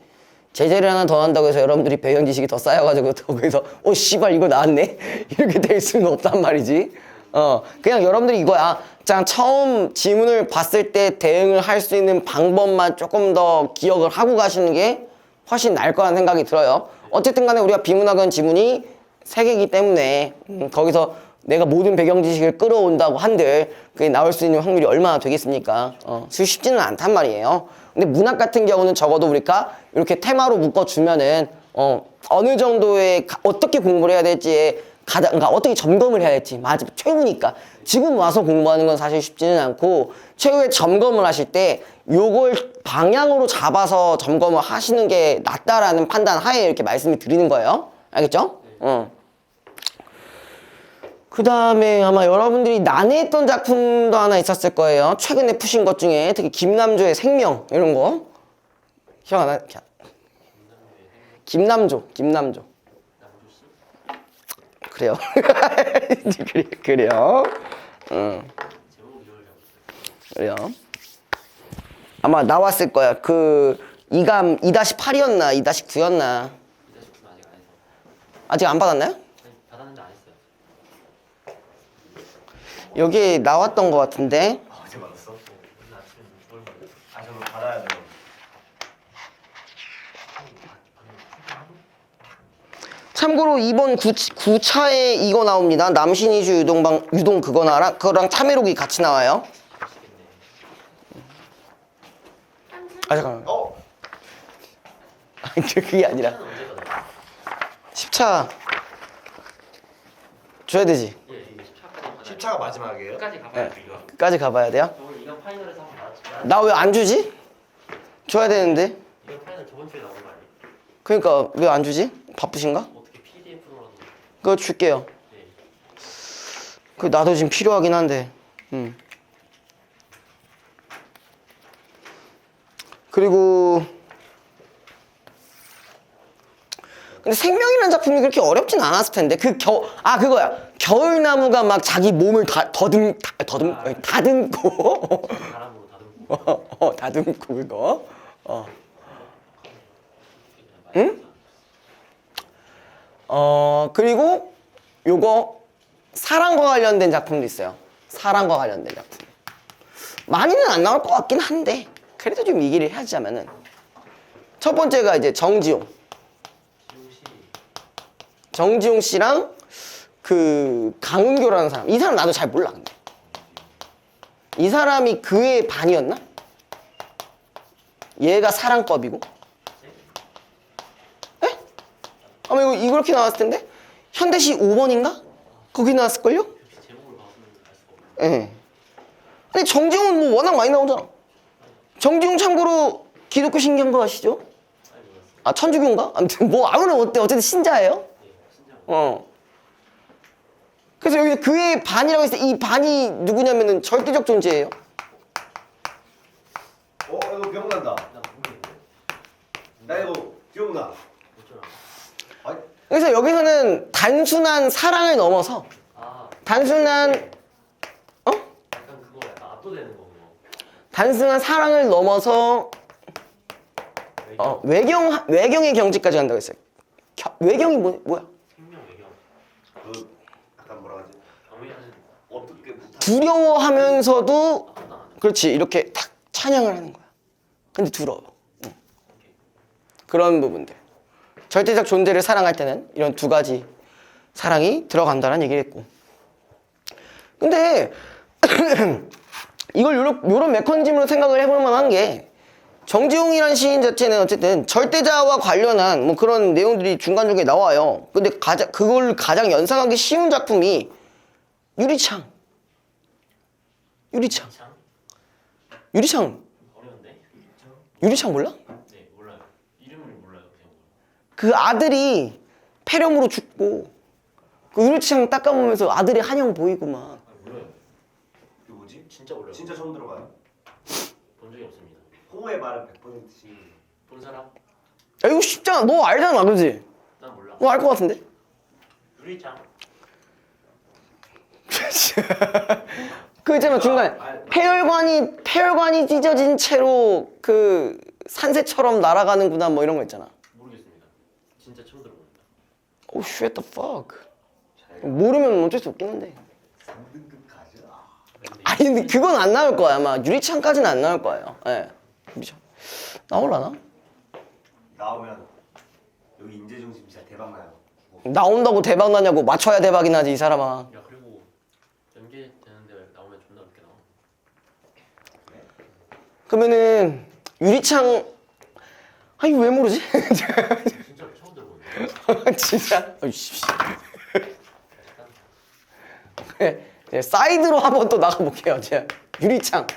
제재를 하나 더 한다고 해서 여러분들이 배경 지식이 더 쌓여가지고 거기서 씨발 이거 나왔네 이렇게 될 수는 없단 말이지. 그냥 여러분들이 이거야. 그냥 처음 지문을 봤을 때 대응을 할 수 있는 방법만 조금 더 기억을 하고 가시는 게 훨씬 나을 거라는 생각이 들어요. 어쨌든 간에 우리가 비문학은 지문이 3개이기 때문에 거기서 내가 모든 배경 지식을 끌어온다고 한들 그게 나올 수 있는 확률이 얼마나 되겠습니까? 쉽지는 않단 말이에요. 근데 문학 같은 경우는 적어도 우리가 이렇게 테마로 묶어주면은 어느 정도의 어떻게 공부를 해야 될지에 그러니까 어떻게 점검을 해야 될지, 맞아, 최후니까 지금 와서 공부하는 건 사실 쉽지는 않고, 최후에 점검을 하실 때 요걸 방향으로 잡아서 점검을 하시는 게 낫다라는 판단 하에 이렇게 말씀을 드리는 거예요. 알겠죠? 그 다음에 아마 여러분들이 난해했던 작품도 하나 있었을 거예요. 최근에 푸신 것 중에 특히 김남조의 생명 이런 거 기억 안 나? 김남조 그래요. 그래요. 그래요. 아마 나왔을 거야. 그 이감 2-8이었나 2-9였나. 아직 안 받았나요? 받았는데 안 했어요. 여기 나왔던 것 같은데. 어제 받았어? 오늘 아침에 뭘 받았어요? 저도 받아야 돼요. 참고로 이번 9차에 이거 나옵니다. 남신이주 유동 그거랑 참외록이 같이 나와요. 잠깐만. 그게 아니라 10차 줘야 되지. 예, 10차까지 10차가 마지막이에요? 끝까지 가봐야 돼. 이거. 끝까지 가봐야 돼요. 오늘 이건 파이널에서 한번 나왔지만 나 왜 안 주지? 줘야 되는데. 이건 파이널 저번 주에 나온 거 아니에요? 그러니까 왜 안 주지? 바쁘신가? 어떻게 PDF로라도. 그거 줄게요. 네. 그 나도 지금 필요하긴 한데. 그리고 근데 생명이라는 작품이 그렇게 어렵진 않았을 텐데. 그거야. 겨울나무가 막 자기 몸을 다듬고 바람으로 다듬고. 다듬고 그거. 응? 그리고 요거 사랑과 관련된 작품도 있어요. 사랑과 관련된 작품. 많이는 안 나올 것 같긴 한데 그래도 좀 얘기를 하자면은 첫 번째가 이제 정지용. 정지용 씨랑 그 강은교라는 사람. 이 사람 나도 잘 몰라 근데. 이 사람이 그의 반이었나? 얘가 사랑법이고. 에? 아마 이거 이렇게 나왔을 텐데? 현대시 5번인가? 거기 나왔을걸요? 제목을 봐서는 알 수가 없네. 예. 근데 정지용은 뭐 워낙 많이 나오잖아. 정지용 참고로 기독교 신기한 거 아시죠? 아 천주교인가? 아무튼 뭐 아무나 어때 어쨌든 신자예요. 그래서 여기 그의 반이라고 했을 때 이 반이 누구냐면은 절대적 존재예요. 이거 기억난다. 나 모르겠는데. 나 이거 기억나. 어쩌나. 아니, 그래서 여기서는 단순한 사랑을 넘어서 아, 단순한 약간 그거 약간 압도되는 거 그거. 단순한 사랑을 넘어서 외경의 경지까지 간다고 했어요. 외경이 뭐야? 생명 외경. 그 약간 뭐라 하지? 경외하는 어떻게 못하? 두려워하면서도 아무나 안 해. 그렇지 이렇게 탁 찬양을 하는 거야. 근데 두려워. 응. 그런 부분들. 절대적 존재를 사랑할 때는 이런 두 가지 사랑이 들어간다는 얘기를 했고. 근데 이걸 요런 메커니즘으로 생각을 해볼 만한 게 정지용이라는 시인 자체는 어쨌든 절대자와 관련한 뭐 그런 내용들이 중간중간에 나와요. 근데 그걸 가장 연상하기 쉬운 작품이 유리창. 유리창. 참 유리창. 어려운데. 유리창 몰라? 네 몰라요. 이름을 몰라요 그냥. 그 아들이 폐렴으로 죽고 그 유리창 닦아보면서 아들의 한영 보이고 막. 아 몰라요. 이거 뭐지? 진짜 몰라요. 진짜 처음 들어봐요. 본 적이 없습니다. 호의 말은 100%씩. 본 사람? 야 이거 쉽잖아. 너 알잖아, 그지? 난 몰라. 너 알 것 같은데? 유리장. 그 있잖아 중간에 폐혈관이 찢어진 채로 그 산새처럼 날아가는구나 뭐 이런 거 있잖아. 모르겠습니다. 진짜 처음 들어봅니다. 오, shit the fuck. 모르면 어쩔 수 없긴 한데. 3등급 가자. 아니 근데 그건 안 나올 거야. 아마 유리창까지는 안 나올 거예요. 예. 유리창. 나올라나? 나오면 여기 인재중심 진짜 대박 나요. 나온다고 대박 나냐고. 맞춰야 대박이 나지 이 사람아. 야 그리고 연계되는데 나오면 존나 웃게 나와. 그러면은 유리창 아니 왜 모르지? 진짜 처음 들어보는데. 진짜. 어이씨. 네, 사이드로 한번 또 나가볼게요. 제가 유리창.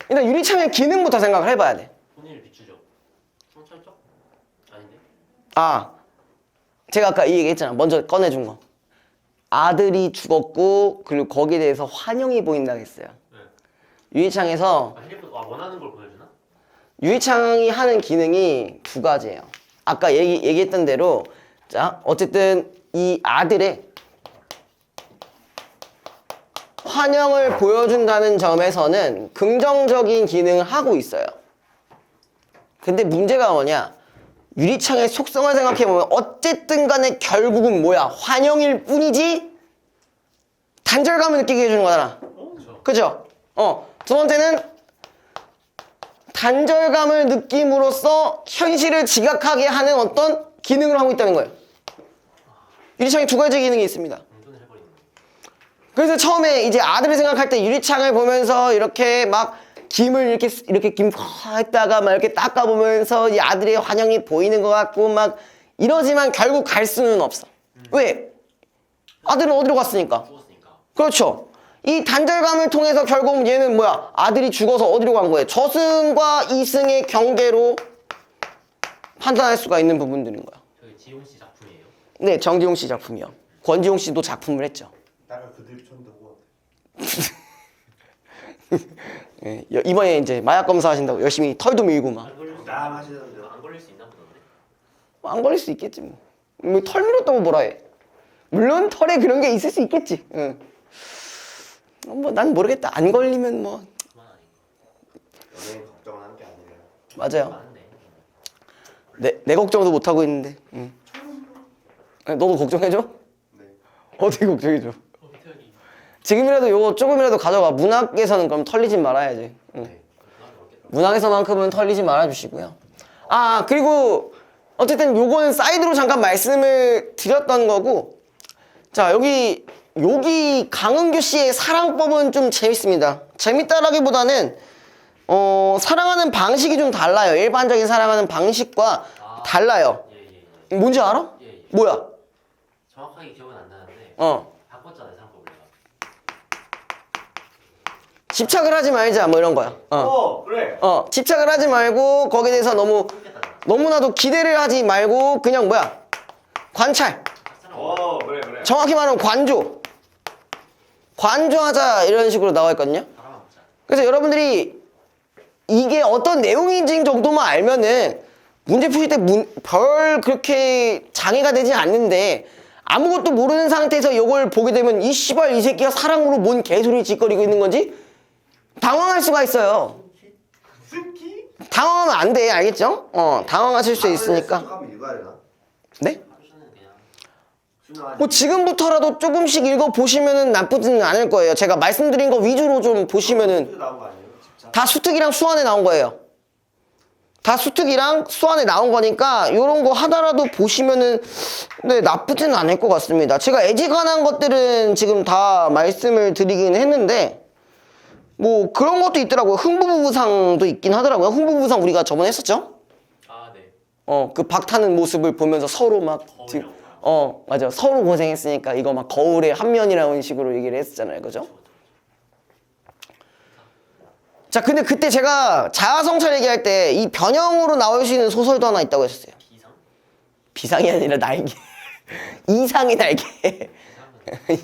일단 유리창의 기능부터 생각을 해봐야 돼. 본인을 비추죠. 성찰적? 아닌데? 아, 제가 아까 이 얘기했잖아. 먼저 꺼내준 거. 아들이 죽었고 그리고 거기에 대해서 환영이 보인다고 했어요. 네. 유리창에서 원하는 걸 보여주나? 유리창이 하는 기능이 두 가지예요. 아까 얘기했던 대로 자 어쨌든 이 아들의 환영을 보여준다는 점에서는 긍정적인 기능을 하고 있어요. 근데 문제가 뭐냐? 유리창의 속성을 생각해보면 어쨌든 간에 결국은 뭐야? 환영일 뿐이지 단절감을 느끼게 해주는 거잖아. 그죠? 두 번째는 단절감을 느낌으로써 현실을 지각하게 하는 어떤 기능을 하고 있다는 거예요. 유리창에 두 가지 기능이 있습니다. 운전을 해버리는 거. 그래서 처음에 이제 아들을 생각할 때 유리창을 보면서 이렇게 막 김을 이렇게 김 했다가 막 이렇게 닦아보면서 이 아들의 환영이 보이는 것 같고 막 이러지만 결국 갈 수는 없어. 왜? 아들은 어디로 갔으니까. 죽었으니까. 그렇죠. 이 단절감을 통해서 결국 얘는 뭐야? 아들이 죽어서 어디로 간 거예요? 저승과 이승의 경계로 판단할 수가 있는 부분들인 거야. 저기 지용 씨 작품이에요. 네, 정지용 씨 작품이요. 권지용 씨도 작품을 했죠. 나가 그들 쳤다고. 예, 이번에 이제 마약 검사하신다고 열심히 털도 밀고 막. 안 걸릴 수 땀 하시던데. 안 걸릴 수 있나 보던데. 안 걸릴 수 있겠지 뭐. 털 밀었다고 뭐라 해. 물론 털에 그런 게 있을 수 있겠지. 응. 뭐 난 모르겠다. 안 걸리면 뭐 그만 아니고. 연예인 걱정을 하는 게 아니에요. 맞아요. 많은데. 내 걱정도 못 하고 있는데. 응. 너도 걱정해줘? 네. 어떻게 걱정해줘? 태연이 지금이라도 요거 조금이라도 가져가. 문학에서는 그럼 털리지 말아야지. 응. 네. 그건 어렵겠다. 문학에서만큼은 털리지 말아주시고요. 아, 그리고 어쨌든 요거는 사이드로 잠깐 말씀을 드렸던 거고, 자, 여기 강은규 씨의 사랑법은 좀 재밌습니다. 재밌다라기보다는 사랑하는 방식이 좀 달라요. 일반적인 사랑하는 방식과 달라요. 예. 뭔지 알아? 예. 뭐야? 정확하게 기억은 안 나는데 바꿨잖아요 상법을 내가. 집착을 하지 말자 뭐 이런 거야. 그래. 집착을 하지 말고 거기에 대해서 꿀겠다잖아. 너무나도 기대를 하지 말고 그냥 뭐야? 관찰. 그래. 정확히 말하면 관조하자 이런 식으로 나와 있거든요. 바람 먹자. 그래서 여러분들이 이게 어떤 내용인지 정도만 알면은 문제 푸실 때 별 그렇게 장애가 되지 않는데 아무것도 모르는 상태에서 이걸 보게 되면 이 씨발 이 새끼가 사랑으로 뭔 개소리 짓거리고 있는 건지 당황할 수가 있어요. 스키? 당황하면 안 돼, 알겠죠? 당황하실 수 있으니까. 수능하면 읽어야 되나? 네? 하루는 그냥 수능 뭐 지금부터라도 조금씩 읽어보시면은 나쁘지는 않을 거예요. 제가 말씀드린 거 위주로 좀 보시면은 나온 거 아니에요? 집착. 다 수특이랑 수완에 나온 거예요. 다 수특이랑 수완에 나온 거니까 이런 거 하나라도 보시면은 네, 나쁘지는 않을 것 같습니다. 제가 애지간한 것들은 지금 다 말씀을 드리긴 했는데 뭐 그런 것도 있더라고요. 흥부부상도 있긴 하더라고요. 흥부부상 우리가 저번에 했었죠? 아 네. 그 박타는 모습을 보면서 서로 막 거울이라고. 맞아. 서로 고생했으니까 이거 막 거울의 한 면이라는 식으로 얘기를 했었잖아요. 그죠? 자, 근데 그때 제가 자아성찰 얘기할 때 이 변형으로 나올 수 있는 소설도 하나 있다고 했었어요. 비상? 비상이 아니라 날개. 이상의 날개.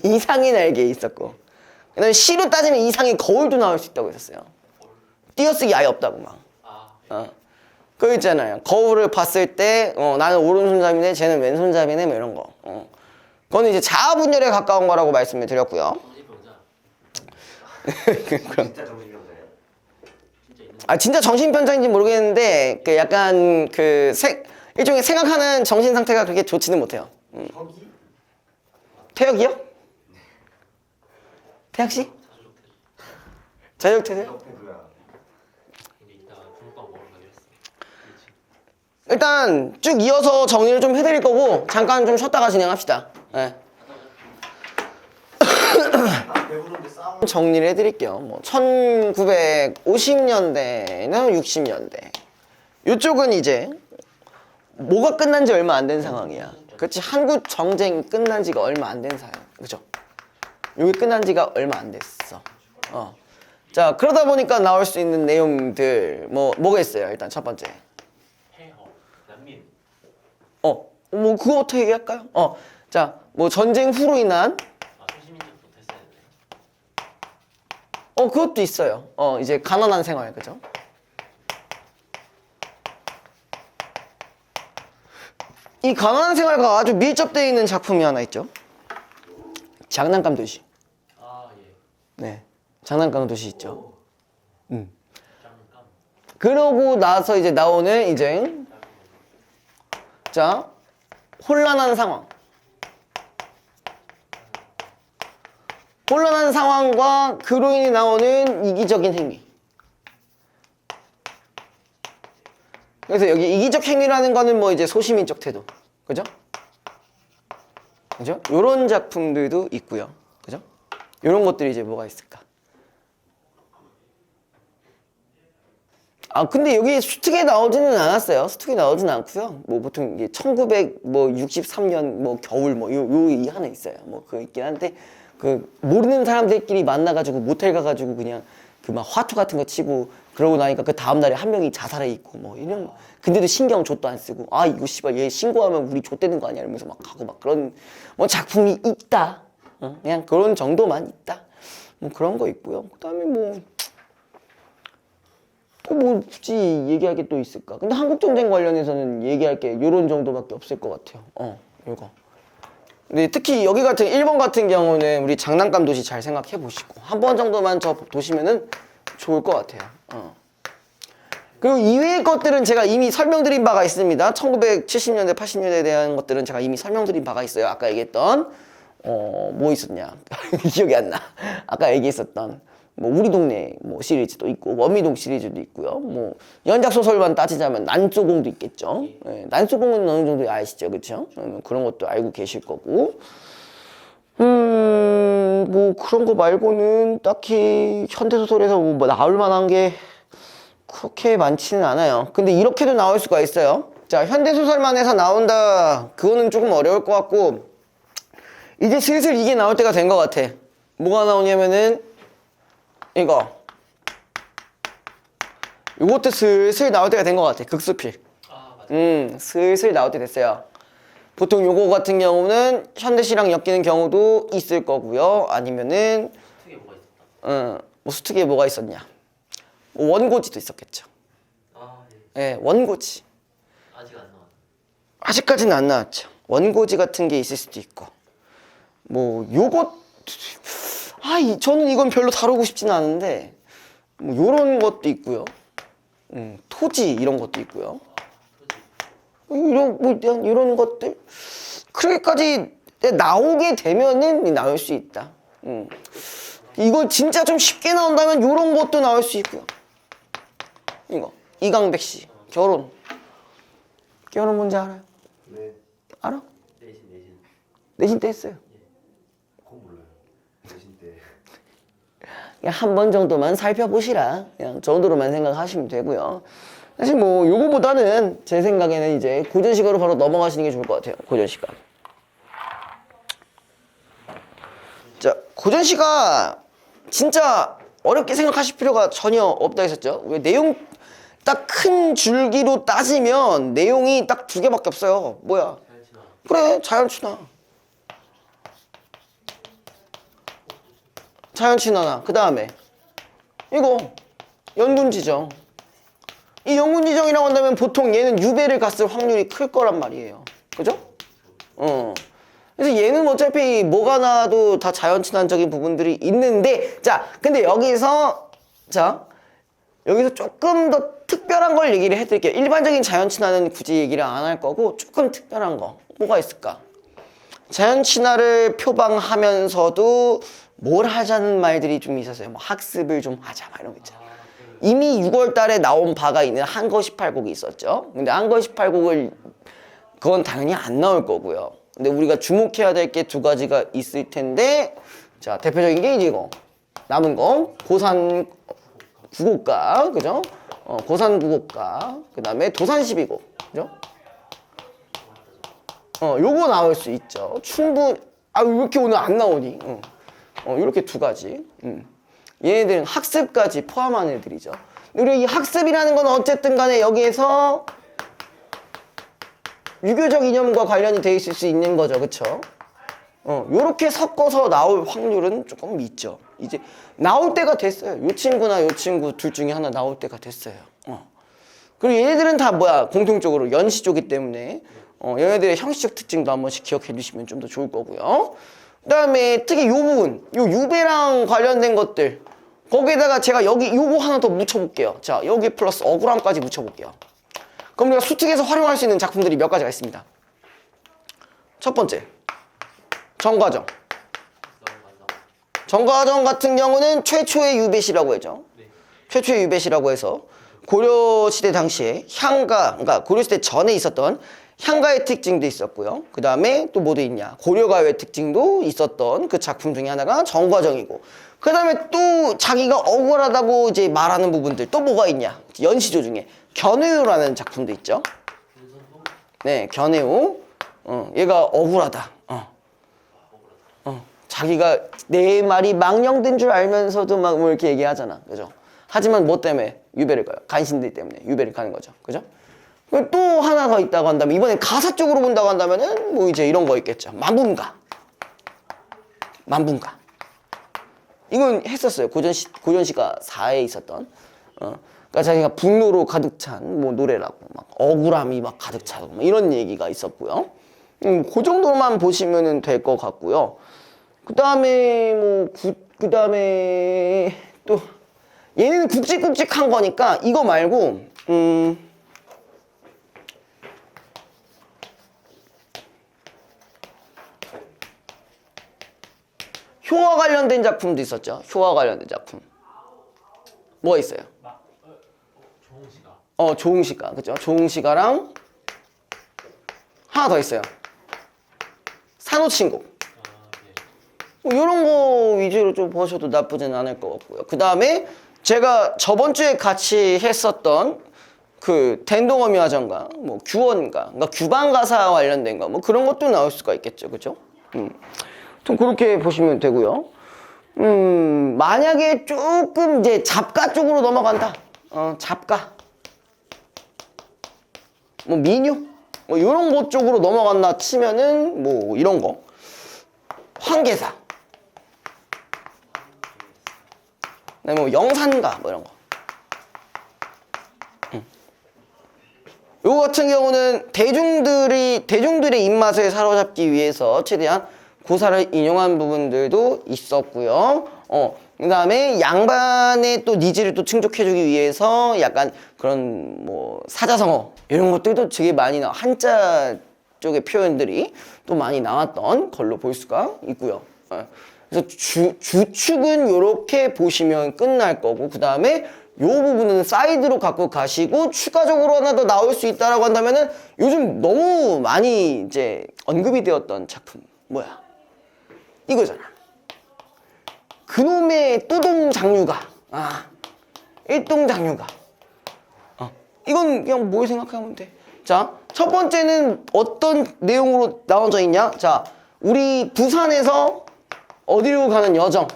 이상의 날개 있었고. 그다음에 시로 따지면 이상의 거울도 나올 수 있다고 했었어요. 띄어쓰기 아예 없다고 막. 아 그거 있잖아요. 거울을 봤을 때 나는 오른손잡이네 쟤는 왼손잡이네 뭐 이런 거. 그거는 이제 자아 분열에 가까운 거라고 말씀을 드렸고요. 정신병자. 진짜 정신병자예요. 진짜 있는. 아 진짜 정신병자인지 모르겠는데 그 약간 그 일종의 생각하는 정신 상태가 그렇게 좋지는 못해요. 혁이? 태역이요? 태학 씨? 자격 태세요? 혁태도야. 근데 이따가 붕어빵 먹으러 가기로 했어. 그렇지. 일단 쭉 이어서 정리를 좀 해드릴 거고 잠깐 좀 쉬었다가 진행합시다. 네. 배부른데 싸움. 정리를 해드릴게요. 뭐 1950년대나 60년대 이쪽은 이제 뭐가 끝난 지 얼마 안 된 상황이야. 그렇지. 한국 정쟁이 끝난 지가 얼마 안 된 사연. 그죠? 여기 끝난 지가 얼마 안 됐어. 자, 그러다 보니까 나올 수 있는 내용들 뭐가 있어요? 일단 첫 번째. 폐허. 난민. 뭐 그거부터 얘기할까요? 자, 뭐 전쟁 후로 인한 소시민족부터 했어야 되네. 그것도 있어요. 이제 가난한 생활, 그죠? 이 가난한 생활과 아주 밀접되어 있는 작품이 하나 있죠. 장난감 도시. 아 예. 네, 장난감 도시 있죠. 짱감. 그러고 나서 이제 나오는 자, 혼란한 상황. 혼란한 상황과 그로 인해 나오는 이기적인 행위. 그래서 여기 이기적 행위라는 거는 뭐 이제 소시민적 태도. 그죠? 그죠? 요런 작품들도 있고요. 그죠? 요런 것들이 이제 뭐가 있을까? 근데 여기 수특에 나오지는 않았어요. 수특에 나오지는 않고요. 뭐 보통 이게 1963년 뭐 겨울 이 하나 있어요. 뭐 그거 있긴 한데 그 모르는 사람들끼리 만나가지고 모텔 가가지고 그냥 그 막 화투 같은 거 치고 그러고 나니까 그 다음 날에 한 명이 자살해 있고 뭐 이런. 근데도 신경 좆도 안 쓰고 이거 씨발 얘 신고하면 우리 좆되는 거 아니야 이러면서 막 가고 막 그런 뭐 작품이 있다. 그냥 그런 정도만 있다. 뭐 그런 거 있고요. 그다음에 뭐 굳이 얘기할 게 또 있을까? 근데 한국전쟁 관련해서는 얘기할 게 요런 정도밖에 없을 것 같아요. 요거. 근데 특히 여기 같은 일본 같은 경우는 우리 장난감 도시 잘 생각해 보시고 한 번 정도만 저 도시면은 좋을 것 같아요. 그리고 이외의 것들은 제가 이미 설명드린 바가 있습니다. 1970년대, 80년대에 대한 것들은 제가 이미 설명드린 바가 있어요. 아까 얘기했던 뭐 있었냐? 기억이 안 나. 아까 얘기했었던 뭐 우리 동네 뭐 시리즈도 있고 원미동 시리즈도 있고요. 뭐 연작 소설만 따지자면 난소공도 있겠죠. 예, 난소공은 어느 정도 아시죠, 그렇죠? 그런 것도 알고 계실 거고. 뭐 그런 거 말고는 딱히 현대소설에서 뭐 나올 만한 게 그렇게 많지는 않아요. 근데 이렇게도 나올 수가 있어요. 자, 현대소설만 해서 나온다. 그거는 조금 어려울 것 같고, 이제 슬슬 이게 나올 때가 된 것 같아. 뭐가 나오냐면은 이거. 요것도 슬슬 나올 때가 된 것 같아. 극수필. 아 맞아. 슬슬 나올 때 됐어요. 보통 요거 같은 경우는 현대시랑 엮이는 경우도 있을 거고요. 아니면은 특에 뭐가 있었다. 뭐 수특이에 뭐가 있었냐. 뭐 원고지도 있었겠죠. 아 예. 예, 원고지. 아직 안 나왔네. 아직까지는 안 나왔죠. 원고지 같은 게 있을 수도 있고. 뭐 요것 저는 이건 별로 다루고 싶지는 않은데 뭐 요런 것도 있고요. 토지 이런 것도 있고요. 이런 것들 그렇게까지 나오게 되면은 나올 수 있다. 이거 진짜 좀 쉽게 나온다면 요런 것도 나올 수 있고요. 이거 이강백 씨 결혼 뭔지 알아요? 네. 알아? 내신. 내신 때 했어요. 그건 몰라요. 내신 때. 그냥 한 번 정도만 살펴보시라. 그냥 정도로만 생각하시면 되고요. 사실 뭐 요거보다는 제 생각에는 이제 고전시가로 바로 넘어가시는 게 좋을 것 같아요. 고전시가. 자, 고전시가 진짜 어렵게 생각하실 필요가 전혀 없다 했었죠. 왜 내용 딱 큰 줄기로 따지면 내용이 딱 두 개밖에 없어요. 뭐야? 자연친화. 그래, 자연친화나 그 다음에 이거 연군지정. 이 연군지정이라고 한다면 보통 얘는 유배를 갔을 확률이 클 거란 말이에요. 그죠? 그래서 얘는 어차피 뭐가 나와도 다 자연친화적인 부분들이 있는데, 자, 근데 여기서 조금 더 특별한 걸 얘기를 해드릴게요. 일반적인 자연친화는 굳이 얘기를 안 할 거고, 조금 특별한 거 뭐가 있을까? 자연친화를 표방하면서도 뭘 하자는 말들이 좀 있었어요. 뭐 학습을 좀 하자 막 이런 거 있잖아. 이미 6월 달에 나온 바가 있는 한거 18곡이 있었죠. 근데 한거 18곡을 그건 당연히 안 나올 거고요. 근데 우리가 주목해야 될 게 두 가지가 있을 텐데, 자, 대표적인 게 이제 이거 남은 거 고산 구곡가, 그죠? 고산 구곡가, 그 다음에 도산 12곡, 그죠? 요거 나올 수 있죠. 충분. 왜 이렇게 오늘 안 나오니? 이렇게 두 가지. 얘네들은 학습까지 포함한 애들이죠. 그리고 이 학습이라는 건 어쨌든 간에 여기에서 유교적 이념과 관련이 돼 있을 수 있는 거죠. 그쵸? 요렇게 섞어서 나올 확률은 조금 있죠. 이제 나올 때가 됐어요. 요 친구나 요 친구 둘 중에 하나 나올 때가 됐어요. 그리고 얘네들은 다 뭐야? 공통적으로 연시조기 때문에 얘네들의 형식적 특징도 한 번씩 기억해 두시면 좀 더 좋을 거고요. 그 다음에 특히 요 부분, 요 유배랑 관련된 것들, 거기에다가 제가 여기 요거 하나 더 묻혀볼게요. 자, 여기 플러스 억울함까지 묻혀볼게요. 그럼 우리가 수특에서 활용할 수 있는 작품들이 몇 가지가 있습니다. 첫 번째, 정과정. 정과정 같은 경우는 최초의 유배시라고 하죠. 최초의 유배시라고 해서 고려시대 당시에 향가, 그러니까 고려시대 전에 있었던 향가의 특징도 있었고요. 그 다음에 또 뭐도 있냐, 고려가의 특징도 있었던 그 작품 중에 하나가 정과정이고, 그 다음에 또 자기가 억울하다고 이제 말하는 부분들 또 뭐가 있냐, 연시조 중에 견해우라는 작품도 있죠. 네, 견해우. 얘가 억울하다. 자기가 내 말이 망령된 줄 알면서도 막 뭐 이렇게 얘기하잖아. 그죠? 하지만 뭐 때문에 유배를 가요? 간신들 때문에 유배를 가는 거죠. 그죠? 또 하나 더 있다고 한다면, 이번엔 가사 쪽으로 본다고 한다면은 뭐 이제 이런 거 있겠죠. 만분가. 이건 했었어요. 고전시가 4에 있었던. 그러니까 자기가 분노로 가득 찬 뭐 노래라고, 막 억울함이 막 가득 차고 뭐 이런 얘기가 있었고요. 그 정도만 보시면은 될 것 같고요. 그 다음에 그 다음에 또 얘는 굵직굵직한 거니까 이거 말고 효와 관련된 작품도 있었죠. 효와 관련된 작품. 뭐가 있어요? 조홍시가. 조응시가. 그죠? 조응시가랑 하나 더 있어요. 산호친곡. 네. 이런 거 위주로 좀 보셔도 나쁘진 않을 것 같고요. 그 다음에 제가 저번 주에 같이 했었던 그 덴동어미 화전가, 뭐 규원가, 그러니까 규방가사 관련된 거, 뭐 그런 것도 나올 수가 있겠죠, 그죠? 좀 그렇게 보시면 되고요. 만약에 조금 이제 잡가 쪽으로 넘어간다. 잡가, 뭐 민요, 뭐 이런 것 쪽으로 넘어간다 치면은 뭐 이런 거, 황계사. 그다음에 뭐 영산가 뭐 이런 거. 요거 같은 경우는 대중들의 입맛을 사로잡기 위해서 최대한 고사를 인용한 부분들도 있었고요. 그다음에 양반의 또 니즈를 또 충족해주기 위해서 약간 그런 뭐 사자성어 이런 것들도 되게 많이 한자 쪽의 표현들이 또 많이 나왔던 걸로 볼 수가 있고요. 그래서 주축은 이렇게 보시면 끝날 거고, 그 다음에 요 부분은 사이드로 갖고 가시고 추가적으로 하나 더 나올 수 있다라고 한다면은 요즘 너무 많이 이제 언급이 되었던 작품 뭐야? 이거잖아. 그놈의 또동 장류가. 일동 장류가. 이건 그냥 뭘 생각하면 돼. 자, 첫 번째는 어떤 내용으로 나눠져 있냐? 자, 우리 부산에서 어디로 가는 여정,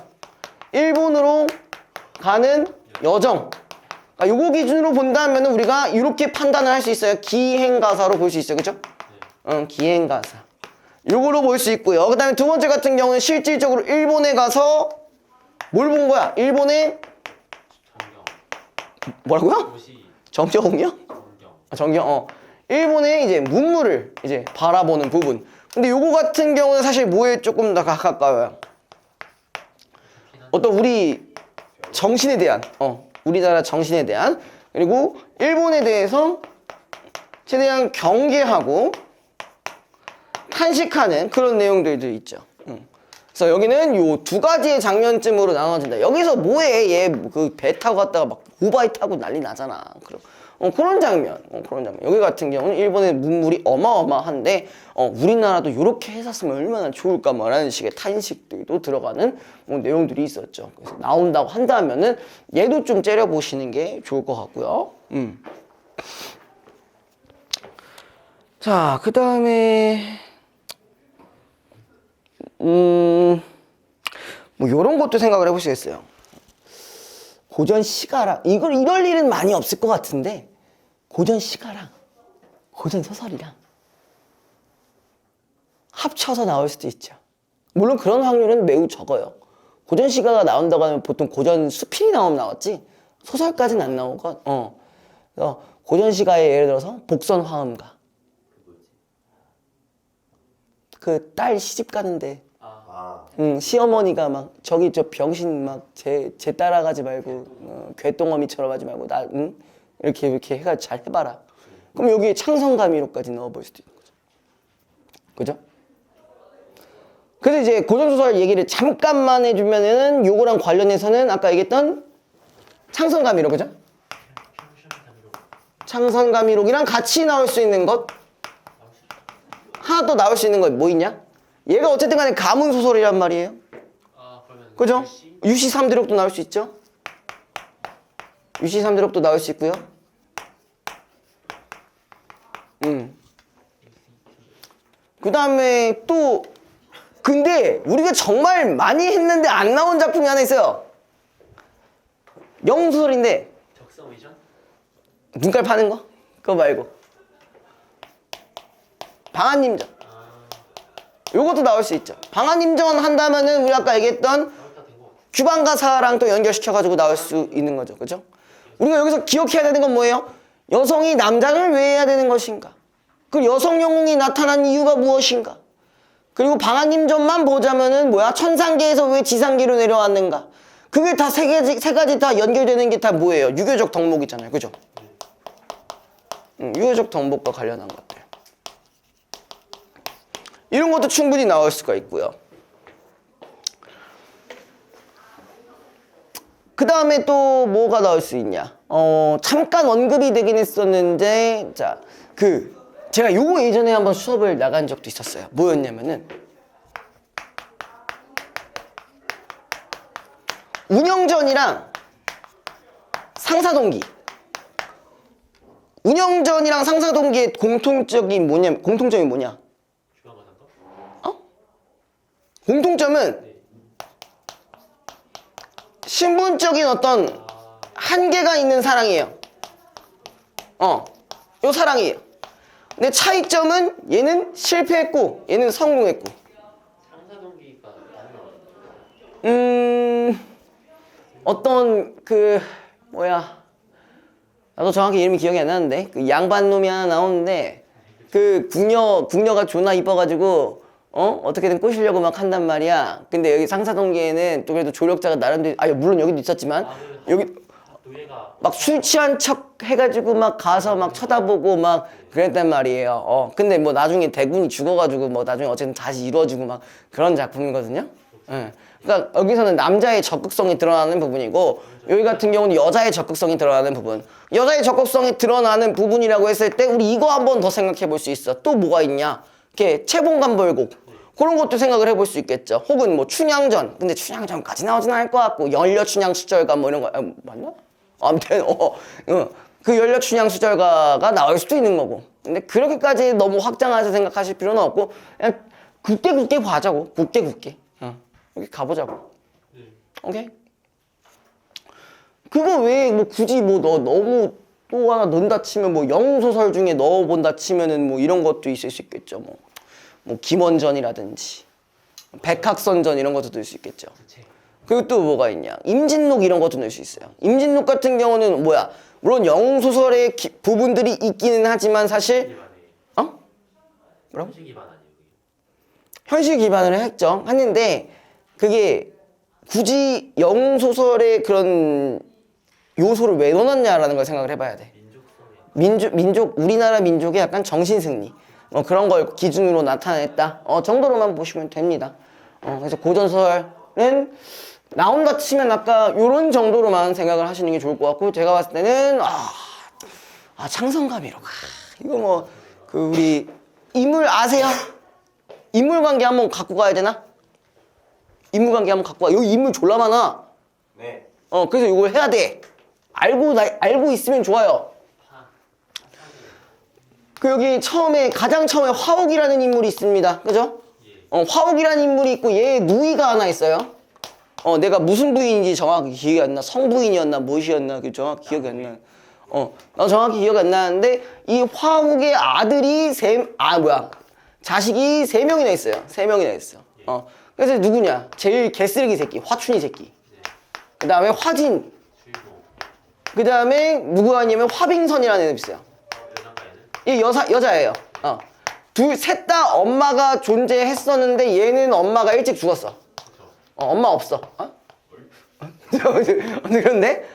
일본으로 가는 여정. 그러니까 요거 기준으로 본다면 우리가 이렇게 판단을 할 수 있어요. 기행가사로 볼 수 있어요. 그죠? 기행가사. 요거로 볼 수 있고요. 그 다음에 두 번째 같은 경우는 실질적으로 일본에 가서 뭘 본 거야? 일본의 정경. 뭐라고요? 도시. 정경이요? 정경. 정경. 일본의 이제 문물을 이제 바라보는 부분. 근데 요거 같은 경우는 사실 뭐에 조금 더 가까워요? 어떤 우리 정신에 대한, 우리나라 정신에 대한, 그리고 일본에 대해서 최대한 경계하고 탄식하는 그런 내용들도 있죠. 그래서 여기는 요 두 가지의 장면쯤으로 나눠진다. 여기서 뭐해? 얘 그 배 타고 갔다가 막 오바이 타고 난리 나잖아. 그런 장면, 그런 장면. 여기 같은 경우는 일본의 문물이 어마어마한데, 우리나라도 이렇게 했었으면 얼마나 좋을까, 뭐, 라는 식의 탄식들도 들어가는 내용들이 있었죠. 그래서 나온다고 한다면은 얘도 좀 째려보시는 게 좋을 것 같고요. 자, 그 다음에, 뭐, 요런 것도 생각을 해보시겠어요. 고전 시가랑, 이럴 일은 많이 없을 것 같은데, 고전 시가랑 고전 소설이랑 합쳐서 나올 수도 있죠. 물론 그런 확률은 매우 적어요. 고전 시가가 나온다고 하면 보통 고전 수필이 나오면 나왔지 소설까지는 안 나오고, 그래서 고전 시가에 예를 들어서 복선 화음가, 그 딸 시집 가는데 시어머니가 막 저기 저 병신 막 제 따라가지 말고 괴똥어미처럼 하지 말고 나 이렇게 해가 잘 해봐라. 그럼 여기에 창성가미로까지 넣어볼 수도 있는 거죠. 그죠? 그래서 이제 고전소설 얘기를 잠깐만 해주면은 요거랑 관련해서는 아까 얘기했던 창성가미로, 그죠? 창성가미록이랑 같이 나올 수 있는 것 하나 또 나올 수 있는 것 뭐 있냐? 얘가 어쨌든 간에 가문소설이란 말이에요. 그러면 그죠? 유시 3대록도 나올 수 있죠? 유시 3대록도 나올 수 있고요. 그 다음에 또 근데 우리가 정말 많이 했는데 안 나온 작품이 하나 있어요. 영소설인데 적성 의전? 눈깔 파는 거? 그거 말고 방한님전. 요것도 나올 수 있죠. 방한님전 한다면은 우리 아까 얘기했던 규방가사랑 또 연결시켜가지고 나올 수 있는 거죠. 그죠? 우리가 여기서 기억해야 되는 건 뭐예요? 여성이 남자를 왜 해야 되는 것인가? 그 여성 영웅이 나타난 이유가 무엇인가? 그리고 방한님전만 보자면은 뭐야? 천상계에서 왜 지상계로 내려왔는가? 그게 다 세 가지 다 연결되는 게 다 뭐예요? 유교적 덕목이잖아요. 그죠? 유교적 덕목과 관련한 것들. 이런 것도 충분히 나올 수가 있고요. 그 다음에 또 뭐가 나올 수 있냐? 잠깐 언급이 되긴 했었는데, 자, 제가 요거 예전에 한번 수업을 나간 적도 있었어요. 뭐였냐면은, 운영전이랑 상사동기. 운영전이랑 상사동기의 공통점이 뭐냐? 주간 과장도? 공통점은 신분적인 어떤 한계가 있는 사랑이에요. 요 사랑이에요. 근데 차이점은 얘는 실패했고 얘는 성공했고. 상사 동기가 어떤 나도 정확히 이름이 기억이 안 나는데 그 양반 놈이 하나 나오는데 그 궁녀가 존나 이뻐가지고 어떻게든 꼬시려고 막 한단 말이야. 근데 여기 상사 동기에는 또 그래도 조력자가 나름대로 물론 여기도 있었지만 여기 노예가 막 술 취한 척 해가지고 막 가서 막 쳐다보고 막 그랬단 말이에요. 근데 뭐 나중에 대군이 죽어가지고 뭐 나중에 어쨌든 다시 이루어지고 막 그런 작품이거든요. 예. 그러니까 여기서는 남자의 적극성이 드러나는 부분이고 여기 같은 경우는 여자의 적극성이 드러나는 부분. 여자의 적극성이 드러나는 부분이라고 했을 때 우리 이거 한번 더 생각해 볼 수 있어. 또 뭐가 있냐? 이렇게 채봉감벌곡 그런 것도 생각을 해볼 수 있겠죠. 혹은 뭐 춘향전. 근데 춘향전까지 나오진 않을 것 같고 연려춘향 수절가 뭐 이런 거 맞나? 아무튼 그 연려춘향 수절가가 나올 수도 있는 거고. 근데 그렇게까지 너무 확장해서 생각하실 필요는 없고 그냥 굳게 봐자고. 굳게 여기 가보자고. 오케이? 그거 왜 뭐 굳이 뭐 너무 또 하나 넣는다 치면 뭐 영소설 중에 넣어본다 치면은 뭐 이런 것도 있을 수 있겠죠. 뭐 김원전이라든지 백학선전 이런 것도 넣을 수 있겠죠. 그리고 또 뭐가 있냐? 임진록 이런 것도 넣을 수 있어요. 임진록 같은 경우는 물론 영소설의 부분들이 있기는 하지만 사실 기반에 뭐라고? 현실 기반 아니에요 그게? 현실 기반으로 했는데 그게 굳이 영소설의 그런 요소를 왜 넣어놨냐라는 걸 생각을 해봐야 돼. 민족성에 우리나라 민족의 약간 정신승리 그런 걸 기준으로 나타냈다 정도로만 보시면 됩니다. 그래서 고전설은 나온다 치면 아까 요런 정도로만 생각을 하시는 게 좋을 것 같고 제가 봤을 때는 창성가비록 이거 우리 인물 아세요? 인물관계 한번 갖고 가야 되나? 인물관계 한번 갖고 가. 여기 인물 졸라 많아. 네. 그래서 이걸 해야 돼. 알고 있으면 좋아요. 여기 가장 처음에 화옥이라는 인물이 있습니다. 그죠? 화옥이라는 인물이 있고 얘 누이가 하나 있어요. 내가 무슨 부인인지 정확히 기억이 안 나. 성부인이었나 무엇이었나 정확히 기억이 안 나. 나 정확히 기억이 안 나는데 이 화옥의 아들이 자식이 3명이나 있어요. 3명이나 있어. 그래서 누구냐? 제일 개쓰레기 새끼, 화춘이 새끼. 그 다음에 화진. 그 다음에 누구 아니면 화빙선이라는 애도 있어요. 이 여자예요. 셋 다 엄마가 존재했었는데 얘는 엄마가 일찍 죽었어. 엄마 없어. 그런데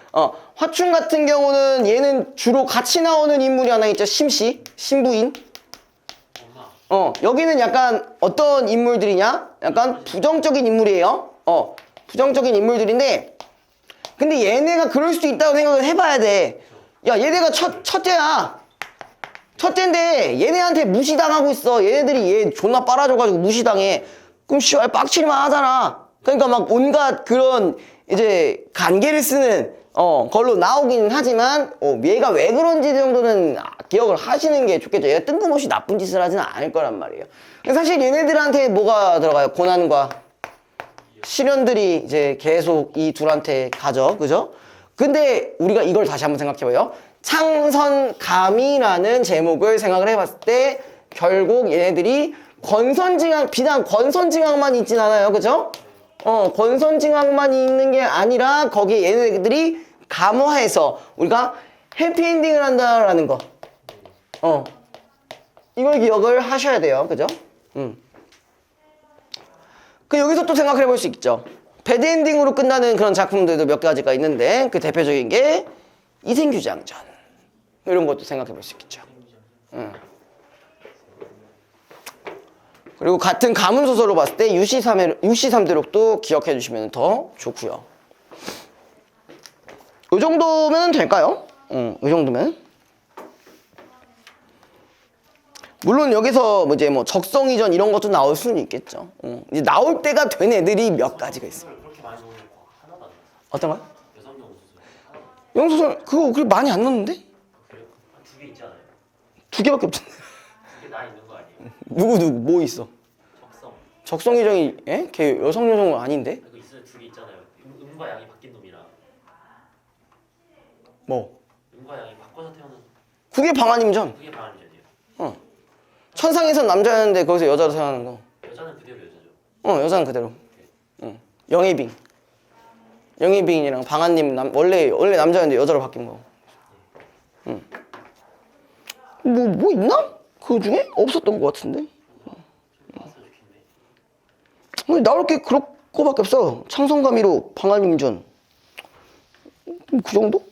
화춘 같은 경우는 얘는 주로 같이 나오는 인물이 하나 있죠. 심씨, 신부인. 여기는 약간 어떤 인물들이냐? 약간 부정적인 인물이에요. 부정적인 인물들인데 근데 얘네가 그럴 수도 있다고 생각을 해봐야 돼. 야, 얘네가 첫째야. 첫째인데 얘네한테 무시당하고 있어. 얘네들이 얘 존나 빨아줘가지고 무시당해. 그럼 씨발 빡칠만 하잖아. 그러니까 막 온갖 그런 이제 간계를 쓰는 걸로 나오긴 하지만 얘가 왜 그런지 정도는 기억을 하시는 게 좋겠죠. 얘가 뜬금없이 나쁜 짓을 하지는 않을 거란 말이에요. 사실 얘네들한테 뭐가 들어가요? 고난과 시련들이 이제 계속 이 둘한테 가죠. 그죠? 근데 우리가 이걸 다시 한번 생각해봐요. 창선감이라는 제목을 생각을 해봤을 때 결국 얘네들이 비단 권선징악만 있진 않아요. 그죠? 권선징악만 있는 게 아니라 거기에 얘네들이 감화해서 우리가 해피엔딩을 한다라는 거. 이걸 기억을 하셔야 돼요. 그죠? 여기서 또 생각을 해볼 수 있죠. 배드엔딩으로 끝나는 그런 작품들도 몇 가지가 있는데 그 대표적인 게 이생규장전 이런 것도 생각해 볼 수 있겠죠. 그리고 같은 가문소설로 봤을 때 유시삼대록도 기억해 주시면 더 좋고요. 요 정도면 될까요? 요 정도면. 물론 여기서 뭐 이제 뭐 적성 이전 이런 것도 나올 수는 있겠죠. 이제 나올 때가 된 애들이 몇 가지가 있어요. 수술 그렇게 많이 넣는 거 하나도 안 넣었어. 어떤가요? 여성용 수술 하나도. 영수선 그거 그렇게 많이 안 넣는데? 그래요? 두 개 있잖아요. 2개밖에 없잖아요. 두 개 나 있는 거 아니에요? 누구 뭐 있어? 적성. 적성 이전이 걔 여성 여성 아닌데? 그거 있어요. 두 개 있잖아요. 음과 양이 바뀐 놈이랑 뭐? 음과 양이 바꿔서 태어난 그게 방한임전. 그게 방안이잖아요. 천상에선 남자였는데 거기서 여자로 태어나는 거. 여자는 그대로 여자죠. 여자는 그대로. 영예빙. 영예빙이랑 방한님 원래 남자였는데 여자로 바뀐 거. 뭐 있나? 그 중에 없었던 것 같은데. 나왔으면 좋겠네. 근데 나올 게 그거밖에 없어. 창성가미로 방한임전. 그 정도?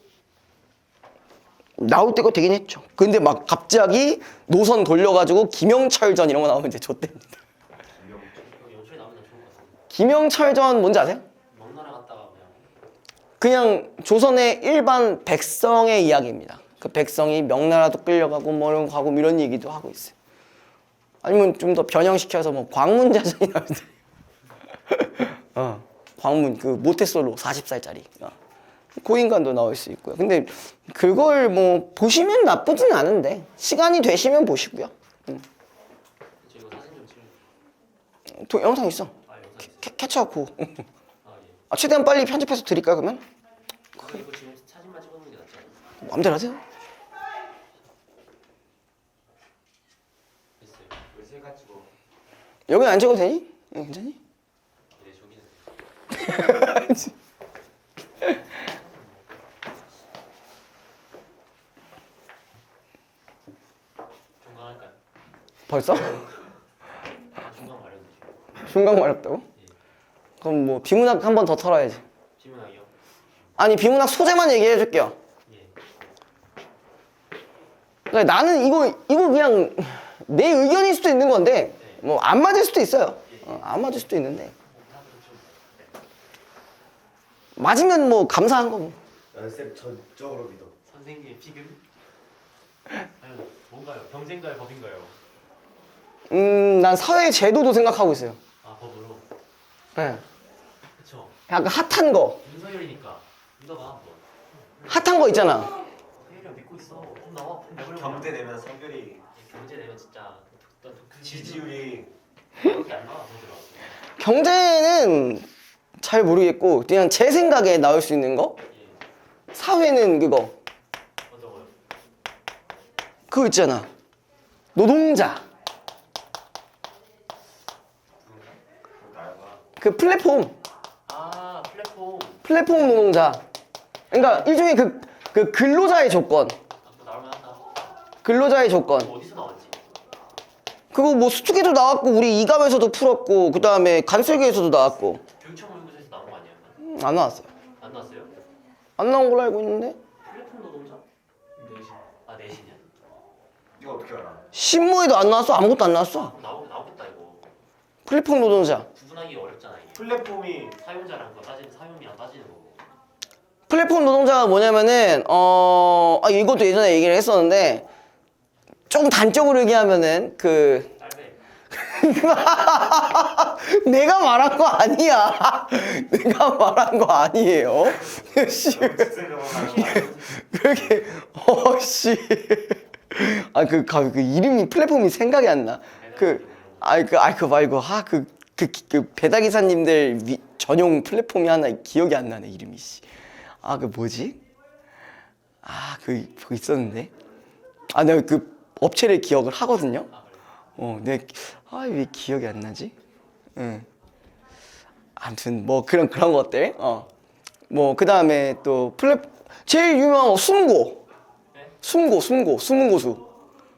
나올 때가 되긴 했죠. 근데 막 갑자기 노선 돌려가지고 김영철전 이런 거 나오면 이제 좆됩니다. 여기 연출이 나오면 좋을 것 같아요. 김영철전 뭔지 아세요? 먹나라 갔다가 그냥 그냥 조선의 일반 백성의 이야기입니다. 그 백성이 명나라도 끌려가고 뭐 이런 거 가고 이런 얘기도 하고 있어요. 아니면 좀 더 변형시켜서 뭐 광문자전이 나오는데 광문 그 모태솔로 40살짜리 그 인간도 나올 수 있고요. 근데 그걸 뭐 보시면 나쁘진 않은데 시간이 되시면 보시고요. 저 이거 사진 좀 찍을게요. 영상 있어. 아 영상 있어요? 캐치하고 아 예. 최대한 빨리 편집해서 드릴까요 그러면? 이거 지금 사진만 찍어놓는 게 낫지 않아요? 마음대로 하세요. 됐어요. 왜 셀카 찍어? 여기 안 찍어도 되니? 괜찮니? 네 저기는 중간할까요? 벌써? 중간 마련이죠. 중간 말했다고? 그럼 뭐 비문학 한 번 더 털어야지. 질문하기요? 아니 비문학 소재만 얘기해 줄게요. 예. 그러니까 나는 이거 그냥 내 의견일 수도 있는 건데 뭐 안 맞을 수도 있어요. 안 맞을 수도 있는데 맞으면 뭐 감사한 거고. 쌤 전적으로 믿어. 선생님의 피금? 아니 뭔가요? 경쟁가요? 법인가요? 난 사회 제도도 생각하고 있어요. 아 법으로? 네. 그쵸. 약간 핫한 거, 윤석열이니까 믿어봐 한번. 핫한 거 있잖아. 혜율이 믿고 있어. 돈 나와. 돈 내버려. 경제 내면 성별이 경제 내면 진짜 지지율이 그렇게 안 나와 돈들어. 경제는 잘 모르겠고 그냥 제 생각에 나올 수 있는 거. 예. 사회는 그거 있잖아. 노동자. 나야가 그 플랫폼 아 플랫폼 노동자. 그러니까 일종의 그 근로자의 조건. 앞으로 나올만 한다. 근로자의 조건. 그거 어디서 나왔지? 그거 뭐 수특에도 나왔고 우리 이감에서도 풀었고 그 다음에 간설계에서도 나왔고 교육청문고사에서 나온 거 아니었나? 안 나왔어요. 안 나왔어요? 안 나온 걸로 알고 있는데 플랫폼 노동자? 내신. 아 내신이야? 이거 어떻게 알아? 신문에도 안 나왔어. 아무것도 안 나왔어. 그럼 나오겠다 이거. 플랫폼 노동자. 구분하기 어렵잖아 이게. 플랫폼이 사용자랑 그거 따지는 사용이랑 따지는 거고. 플랫폼 노동자가 뭐냐면은 이것도 예전에 얘기를 했었는데 좀 단적으로 얘기하면은 그 딸배. 내가 말한 거 아니야. 내가 말한 거 아니에요. 씨. 그렇게 씨. 그 이름이 플랫폼이 생각이 안 나. 그 말고 그 배달 기사님들 전용 플랫폼이 하나 기억이 안 나네 이름이 씨. 그 뭐지? 그거 있었는데. 내가 그 업체를 기억을 하거든요. 왜 기억이 안 나지? 응. 아무튼 뭐 그런 것들. 뭐 그다음에 또 제일 유명한 거 숨고수.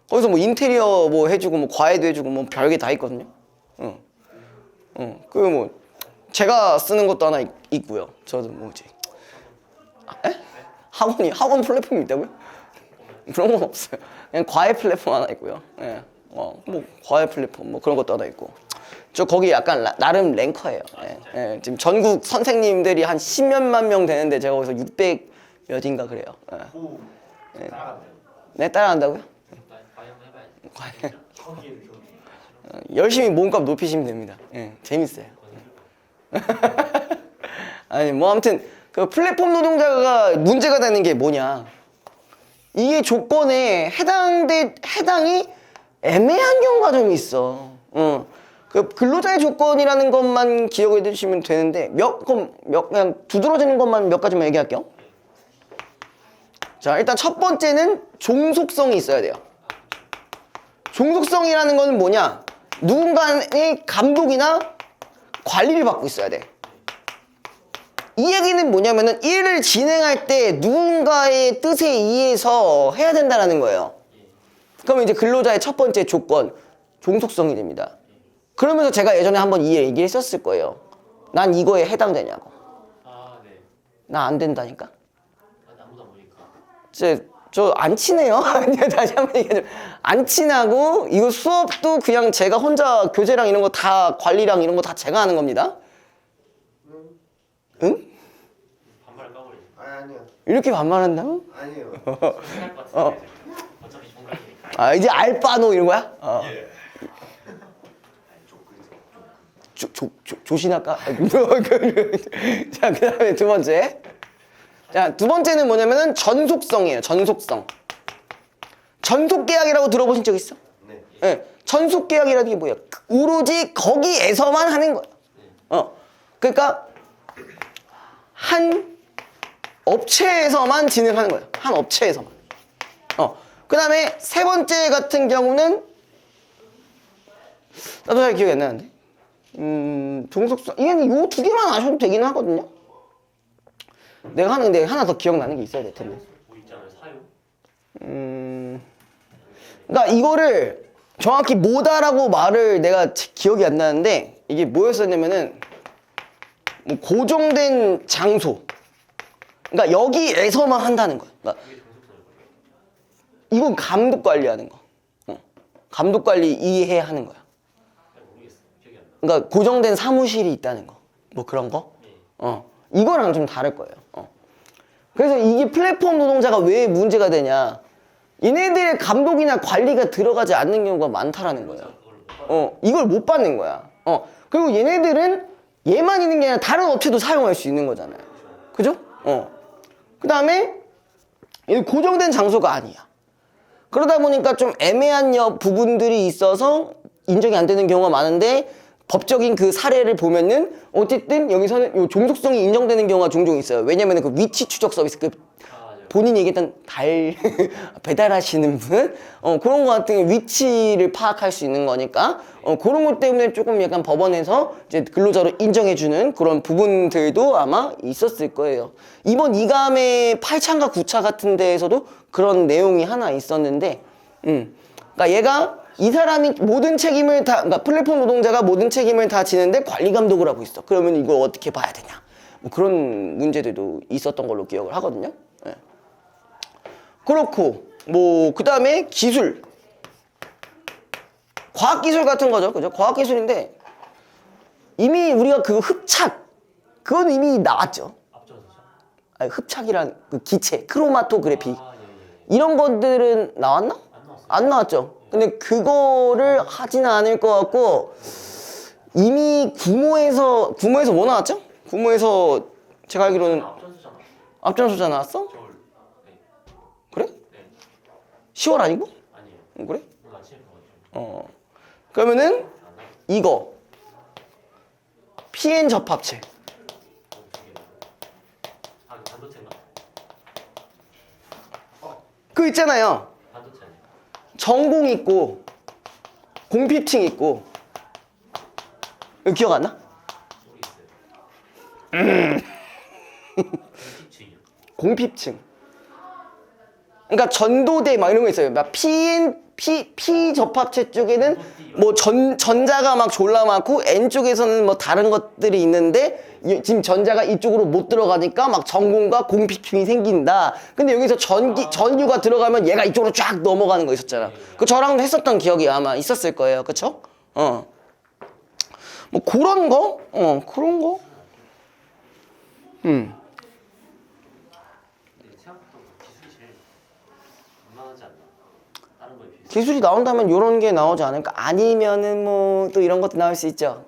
거기서 뭐 인테리어 뭐 해주고 뭐 과외도 해주고 뭐 별게 다 있거든요. 그 뭐 제가 쓰는 것도 하나 있고요. 저도 뭐지? 학원 플랫폼이 있다고요? 그런 건 없어요. 그냥 과외 플랫폼 하나 있고요. 예. 뭐 과외 플랫폼 뭐 그런 것도 하나 있고. 저 거기 약간 나름 랭커예요. 예. 지금 전국 선생님들이 한 10몇만 명 되는데 제가 거기서 몇인가 그래요. 오. 따라간다. 네, 따라간다고요? 과연 한번 해봐야지. 저기에는 저기. 열심히 몸값 높이시면 됩니다. 예, 재밌어요. 아니 뭐 아무튼 그 플랫폼 노동자가 문제가 되는 게 뭐냐? 이게 조건에 해당이 애매한 경우가 좀 있어. 그 근로자의 조건이라는 것만 기억해 두시면 되는데 그냥 두드러지는 것만 몇 가지만 얘기할게요. 자, 일단 첫 번째는 종속성이 있어야 돼요. 종속성이라는 거는 뭐냐? 누군가의 감독이나 관리를 받고 있어야 돼. 이 얘기는 뭐냐면은 일을 진행할 때 누군가의 뜻에 의해서 해야 된다는 거예요. 그러면 이제 근로자의 첫 번째 조건, 종속성이 됩니다. 그러면서 제가 예전에 한번 이 얘기를 했었을 거예요. 난 이거에 해당되냐고. 아, 네. 나 안 된다니까? 아무도 안 보니까. 저 안 친해요. 다시 한번 얘기하자면 안 친하고 이거 수업도 그냥 제가 혼자 교재랑 이런 거 다 관리랑 이런 거 다 제가 하는 겁니다. 응? 반말 까버리지. 아니요. 이렇게 반말한다고? 아니요. 신날 것 같은데. 어차피 종각이니까. 아 이제 알바노 이런 거야? 예. 조신할까? 자, 그 다음에 두 번째. 자, 두 번째는 뭐냐면은 전속성이에요. 전속성. 전속계약이라고 들어보신 적 있어? 네. 네. 전속계약이라는 게 뭐야? 오로지 거기에서만 하는 거야. 그러니까 한 업체에서만 진행하는 거야. 한 업체에서만. 그 다음에 세 번째 같은 경우는 나도 잘 기억이 안 나는데. 종속성. 이게 요 두 개만 아셔도 되긴 하거든요. 내가 하는데 하나 더 기억나는 게 있어야 될 텐데. 뭐 있잖아요. 사유. 그러니까 이거를 정확히 뭐다라고 말을 내가 기억이 안 나는데 이게 뭐였었냐면은 뭐 고정된 장소. 그러니까 여기에서만 한다는 거야. 그러니까 이건 감독 관리하는 거. 감독 관리 이해하는 거야. 모르겠어요. 기억이 안 나. 그러니까 고정된 사무실이 있다는 거. 뭐 그런 거. 이거랑 좀 다를 거예요. 그래서 이게 플랫폼 노동자가 왜 문제가 되냐. 얘네들의 감독이나 관리가 들어가지 않는 경우가 많다라는 거예요. 이걸 못 받는 거야. 그리고 얘네들은 얘만 있는 게 아니라 다른 업체도 사용할 수 있는 거잖아요. 그죠? 그 다음에 고정된 장소가 아니야. 그러다 보니까 좀 애매한 부분들이 있어서 인정이 안 되는 경우가 많은데 법적인 그 사례를 보면은 어쨌든 여기서는 요 종속성이 인정되는 경우가 종종 있어요. 왜냐면은 그 위치 추적 서비스 본인이 얘기했던 배달하시는 분 그런 거 같은 경우 위치를 파악할 수 있는 거니까 그런 것 때문에 조금 약간 법원에서 이제 근로자로 인정해주는 그런 부분들도 아마 있었을 거예요. 이번 이감의 8차인가 9차 같은 데에서도 그런 내용이 하나 있었는데 그러니까 얘가 이 사람이 모든 책임을 다, 그러니까 플랫폼 노동자가 모든 책임을 다 지는데 관리 감독을 하고 있어. 그러면 이걸 어떻게 봐야 되냐. 뭐 그런 문제들도 있었던 걸로 기억을 하거든요. 네. 그렇고, 뭐, 그 다음에 기술. 과학기술 같은 거죠. 그죠? 과학기술인데, 이미 우리가 그 흡착, 그건 이미 나왔죠. 앞전서죠. 아니, 흡착이란 그 기체, 크로마토그래피. 아, 예, 예. 이런 것들은 나왔나? 안 나왔어요. 안 나왔죠. 근데 그거를 하지는 않을 것 같고 이미 구모에서 뭐 나왔죠? 구모에서 제가 알기로는 앞전서잖아. 앞전소자 나왔어? 겨울. 네. 그래? 네. 10월 아니고? 아니에요. 그래? 오늘 아침에 봐가지고. 그러면은 안 나왔어요. 이거 PN 접합체. 아, 반도체인가? 그 있잖아요. 반도체 아니에요? 전공 있고 공피팅 있고 이거 기억 안 나? 모르겠어요. 공핍층. 그러니까 전도대 막 이런 거 있어요. 막 P 접합체 쪽에는 뭐 전자가 막 졸라 많고 N 쪽에서는 뭐 다른 것들이 있는데 지금 전자가 이쪽으로 못 들어가니까 막 전공과 공핍층이 생긴다. 근데 여기서 전유가 들어가면 얘가 이쪽으로 쫙 넘어가는 거 있었잖아. 그 저랑도 했었던 기억이 아마 있었을 거예요. 그쵸? 뭐 그런 거? 그런 거? 다른 거에 비해서. 기술이 나온다면 이런 게 나오지 않을까? 아니면은 뭐 또 이런 것도 나올 수 있죠.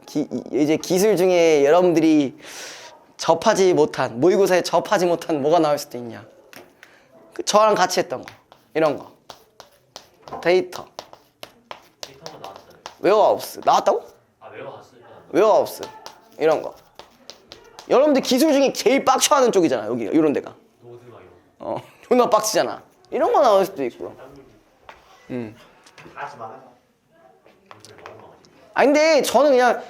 이제 기술 중에 여러분들이 접하지 못한, 모의고사에 접하지 못한 뭐가 나올 수도 있냐? 저랑 같이 했던 거, 이런 거. 데이터, 데이터가 나왔잖아요. 웨어하우스 나왔다고? 아 외워갔어요. 웨어하우스 이런 거. 여러분들 기술 중에 제일 빡쳐하는 쪽이잖아. 여기 이런 데가. 노드 막 이런 거. 존나 빡치잖아. 이런 거 나올 수도 있고. 다 하지 말아요. 아 근데 저는 그냥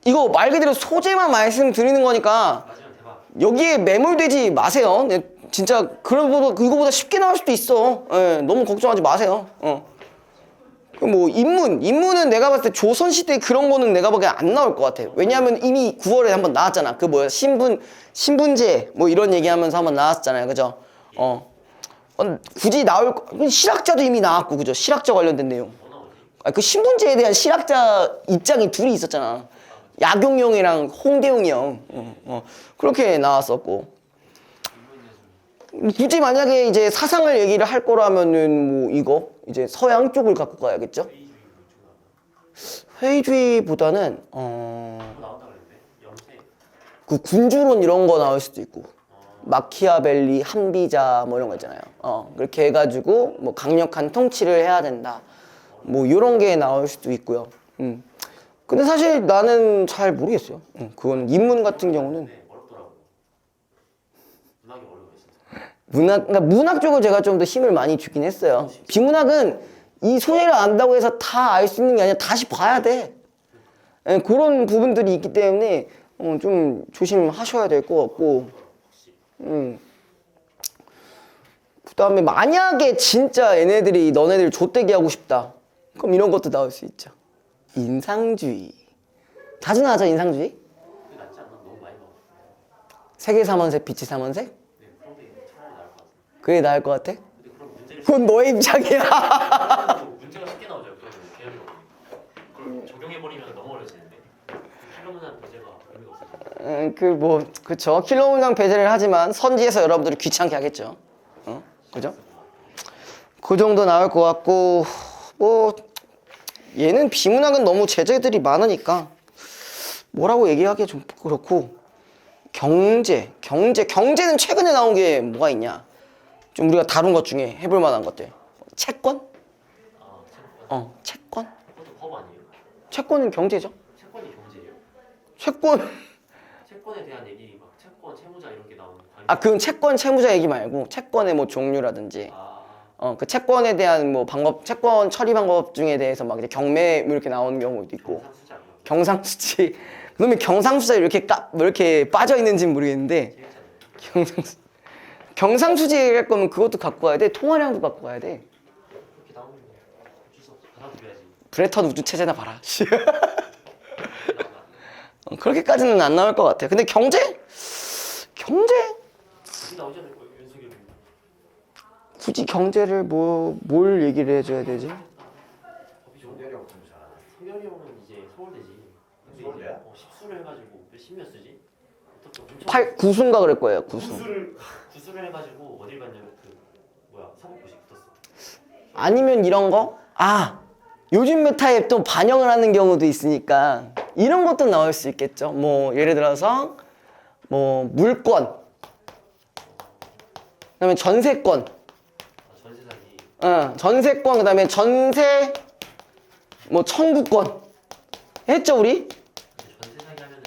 이거 말 그대로 소재만 말씀드리는 거니까 맞으면 대박. 여기에 매몰되지 마세요. 네, 진짜 이거보다 쉽게 나올 수도 있어. 예, 너무 걱정하지 마세요. 뭐 인문은 내가 봤을 때 조선시대 그런 거는 내가 보기엔 안 나올 것 같아. 왜냐하면 이미 9월에 한번 나왔잖아. 그 뭐야 신분제 뭐 이런 얘기하면서 한번 나왔잖아요. 그죠? 굳이 실학자도 이미 나왔고 그죠? 실학자 관련된 내용. 그 신분제에 대한 실학자 입장이 둘이 있었잖아. 약용형이랑 홍대웅이 형. 그렇게 나왔었고. 굳이 만약에 이제 사상을 얘기를 할 거라면은 뭐 이거 이제 서양 쪽을 갖고 가야겠죠? 회의주의보다는 나온다 그랬는데 염색. 그 군주론 이런 거 나올 수도 있고 마키아벨리, 한비자 뭐 이런 거 있잖아요. 그렇게 해가지고 뭐 강력한 통치를 해야 된다. 뭐 이런 게 나올 수도 있고요. 근데 사실 나는 잘 모르겠어요. 그건 인문 같은 경우는 네 어렵더라고요. 문학이 어려워요 진짜. 그러니까 문학 쪽을 제가 좀 더 힘을 많이 주긴 했어요. 비문학은 이 소재를 안다고 해서 다 알 수 있는 게 아니라 다시 봐야 돼. 그런 부분들이 있기 때문에 좀 조심하셔야 될 것 같고. 그다음에 만약에 진짜 얘네들이 너네들 좆대기 하고 싶다. 그럼 이런 것도 나올 수 있죠. 인상주의. 자주 나왔죠, 인상주의? 그게 낫지 않나? 너무 많이 나와. 세계 3원색, 빛이 3원색? 네 그런 게 차라리 나을 것 같아. 그게 나을 것 같아? 근데 그럼 문제를 그건 너의 입장이야. 문제가 쉽게 나오죠. 그러면 개념이 그걸 적용해버리면 너무 어려지는데 필요문한 문제가 의미가 없어요. 그쵸. 킬러 문항 배제를 하지만 선지에서 여러분들이 귀찮게 하겠죠. 그죠? 그 정도 나올 것 같고, 뭐, 얘는 비문학은 너무 제재들이 많으니까, 뭐라고 얘기하기 좀 그렇고, 경제는 최근에 나온 게 뭐가 있냐? 좀 우리가 다룬 것 중에 해볼 만한 것들. 채권? 채권? 그것도 법 아니에요? 채권은 경제죠. 채권이 경제예요? 채권에 대한 얘기 막 채권, 채무자 이런 게 나오는 거 그건 채권, 채무자 얘기 말고, 채권의 뭐 종류라든지, 그 채권에 대한 뭐 방법, 채권 처리 방법 중에 대해서 막 이제 경매 뭐 이렇게 나오는 경우도 있고, 상수자 아니에요? 경상수지. 그러면 경상수자 이렇게 빠져 있는지는 모르겠는데, 경상수지 얘기할 거면 그것도 갖고 와야 돼. 통화량도 갖고 와야 돼. 그렇게 나오는 거 어쩔 수 없어. 받아들여야지. 브레턴 우주 체제나 봐라. 그렇게까지는 안 나올 것 같아. 근데 경제? 여기 나오지 않을 거예요, 윤석열이. 굳이 경제를 뭘 얘기를 해줘야 되지? 법이 좋은 성렬이 형 좀 잘하네. 성열이 형은 이제 서울대지. 근데 서울대야? 이제 십수를 해가지고 몇십몇 수지? 어떻게 엄청 구순가 그럴 거예요. 구순. 구수를 해가지고 어딜 갔냐면 그 뭐야 사법고시 붙었어. 아니면 이런 거? 요즘 메타에 또 반영을 하는 경우도 있으니까 이런 것도 나올 수 있겠죠. 뭐 예를 들어서 뭐 물권, 그다음에 전세권, 전세 사기. 전세권, 그다음에 전세 뭐 청구권 했죠 우리? 근데 전세 사기 하면은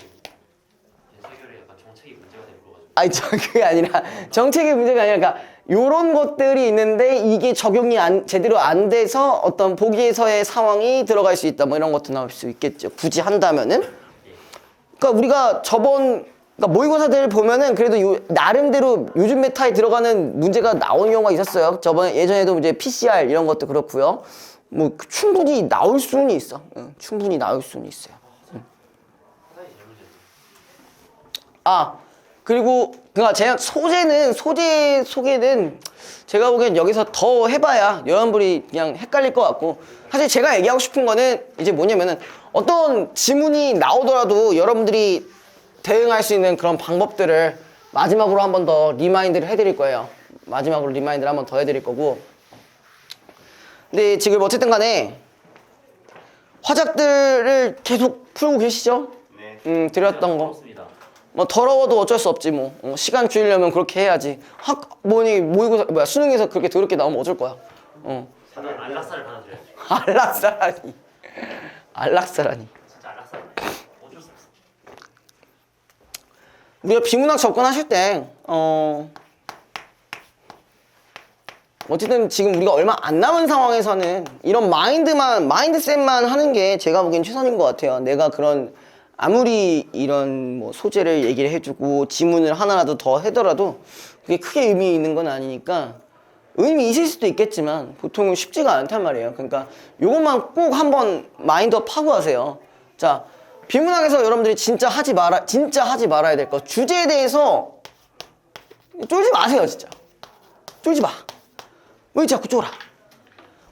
윤석열이 약간 정책이 문제가 되는 거가지고. 아니 그게 아니라 정책의 문제가 아니라 그러니까 요런 것들이 있는데 이게 적용이 제대로 안 돼서 어떤 보기에서의 상황이 들어갈 수 있다 뭐 이런 것도 나올 수 있겠죠. 굳이 한다면은. 그러니까 우리가 그러니까 모의고사들 보면은 그래도 나름대로 요즘 메타에 들어가는 문제가 나온 경우가 있었어요. 예전에도 이제 PCR 이런 것도 그렇고요. 뭐 충분히 나올 수는 있어. 충분히 나올 수는 있어요. 하나의 제일 문제지. 그리고 그러니까 제가 소재 소개는 제가 보기엔 여기서 더 해봐야 여러분들이 그냥 헷갈릴 것 같고, 사실 제가 얘기하고 싶은 거는 이제 뭐냐면은 어떤 지문이 나오더라도 여러분들이 대응할 수 있는 그런 방법들을 마지막으로 한 번 더 리마인드를 해드릴 거예요. 마지막으로 리마인드를 한 번 더 해드릴 거고, 근데 지금 어쨌든 간에 화작들을 계속 풀고 계시죠? 네. 드렸던 거. 그렇습니다. 뭐 더러워도 어쩔 수 없지 뭐. 시간 줄이려면 그렇게 해야지. 모의고사 수능에서 그렇게 더럽게 나오면 어쩔 거야. 저는 안락사를 받아들여야죠. 안락사라니. 안락사라니. 진짜 안락사를 어쩔 수 없어. 우리가 비문학 접근하실 때 어쨌든 지금 우리가 얼마 안 남은 상황에서는 이런 마인드셋만 하는 게 제가 보기엔 최선인 것 같아요. 내가 그런 아무리 이런 뭐 소재를 얘기를 해주고 지문을 하나라도 더 하더라도 그게 크게 의미 있는 건 아니니까 의미 있을 수도 있겠지만 보통은 쉽지가 않단 말이에요. 그러니까 요것만 꼭 한번 마인드업 하고 하세요. 자, 비문학에서 여러분들이 진짜 하지 말아야 될 거. 주제에 대해서 쫄지 마세요, 진짜. 쫄지 마. 왜 자꾸 쫄아?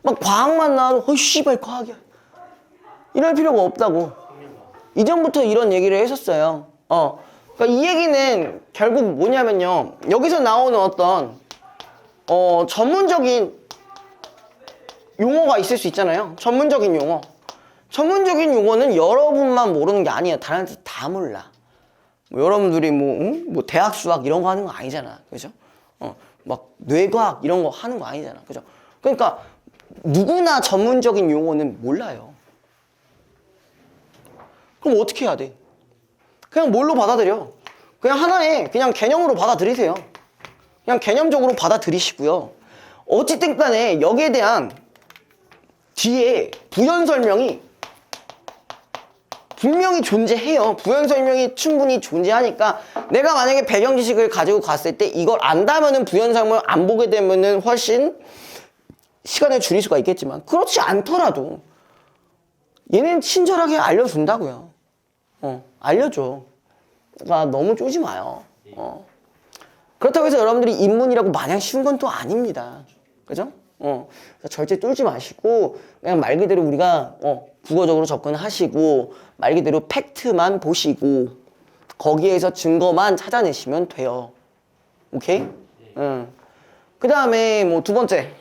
막 과학만 나와도 씨발 과학이야. 이럴 필요가 없다고. 이전부터 이런 얘기를 했었어요. 그러니까 이 얘기는 결국 뭐냐면요. 여기서 나오는 어떤 전문적인 용어가 있을 수 있잖아요. 전문적인 용어. 전문적인 용어는 여러분만 모르는 게 아니에요. 다른 애들 다 몰라. 뭐 여러분들이 뭐 대학 수학 이런 거 하는 거 아니잖아. 그죠? 막 뇌과학 이런 거 하는 거 아니잖아. 그죠? 그러니까 누구나 전문적인 용어는 몰라요. 그럼 어떻게 해야 돼? 그냥 뭘로 받아들여? 그냥 하나의 그냥 개념으로 받아들이세요. 그냥 개념적으로 받아들이시고요. 어찌든 간에 여기에 대한 뒤에 부연 설명이 분명히 존재해요. 부연 설명이 충분히 존재하니까 내가 만약에 배경 지식을 가지고 갔을 때 이걸 안다면은 부연 설명을 안 보게 되면은 훨씬 시간을 줄일 수가 있겠지만 그렇지 않더라도 얘는 친절하게 알려준다고요. 알려줘. 그러니까 너무 쪼지 마요. 그렇다고 해서 여러분들이 인문이라고 마냥 쉬운 건 또 아닙니다. 그죠? 절대 쫄지 마시고 그냥 말 그대로 우리가 국어적으로 접근하시고 말 그대로 팩트만 보시고 거기에서 증거만 찾아내시면 돼요. 오케이? 그 다음에 뭐 두 번째.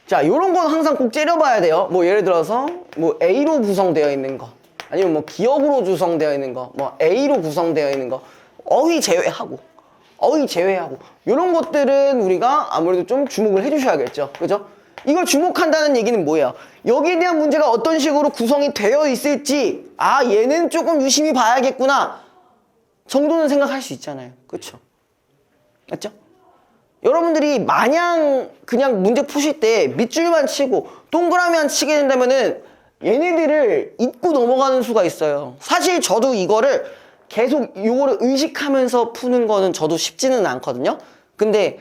자, 요런 건 항상 꼭 째려봐야 돼요. 뭐 예를 들어서 뭐 A로 구성되어 있는 거 아니면 뭐 기억으로 구성되어 있는 거 뭐 A로 구성되어 있는 거 어휘 제외하고 이런 것들은 우리가 아무래도 좀 주목을 해주셔야겠죠. 그죠? 이걸 주목한다는 얘기는 뭐예요? 여기에 대한 문제가 어떤 식으로 구성이 되어 있을지 얘는 조금 유심히 봐야겠구나 정도는 생각할 수 있잖아요. 그렇죠? 맞죠? 여러분들이 마냥 그냥 문제 푸실 때 밑줄만 치고 동그라미만 치게 된다면은 얘네들을 잊고 넘어가는 수가 있어요. 사실 저도 이거를 계속 요거를 의식하면서 푸는 거는 저도 쉽지는 않거든요. 근데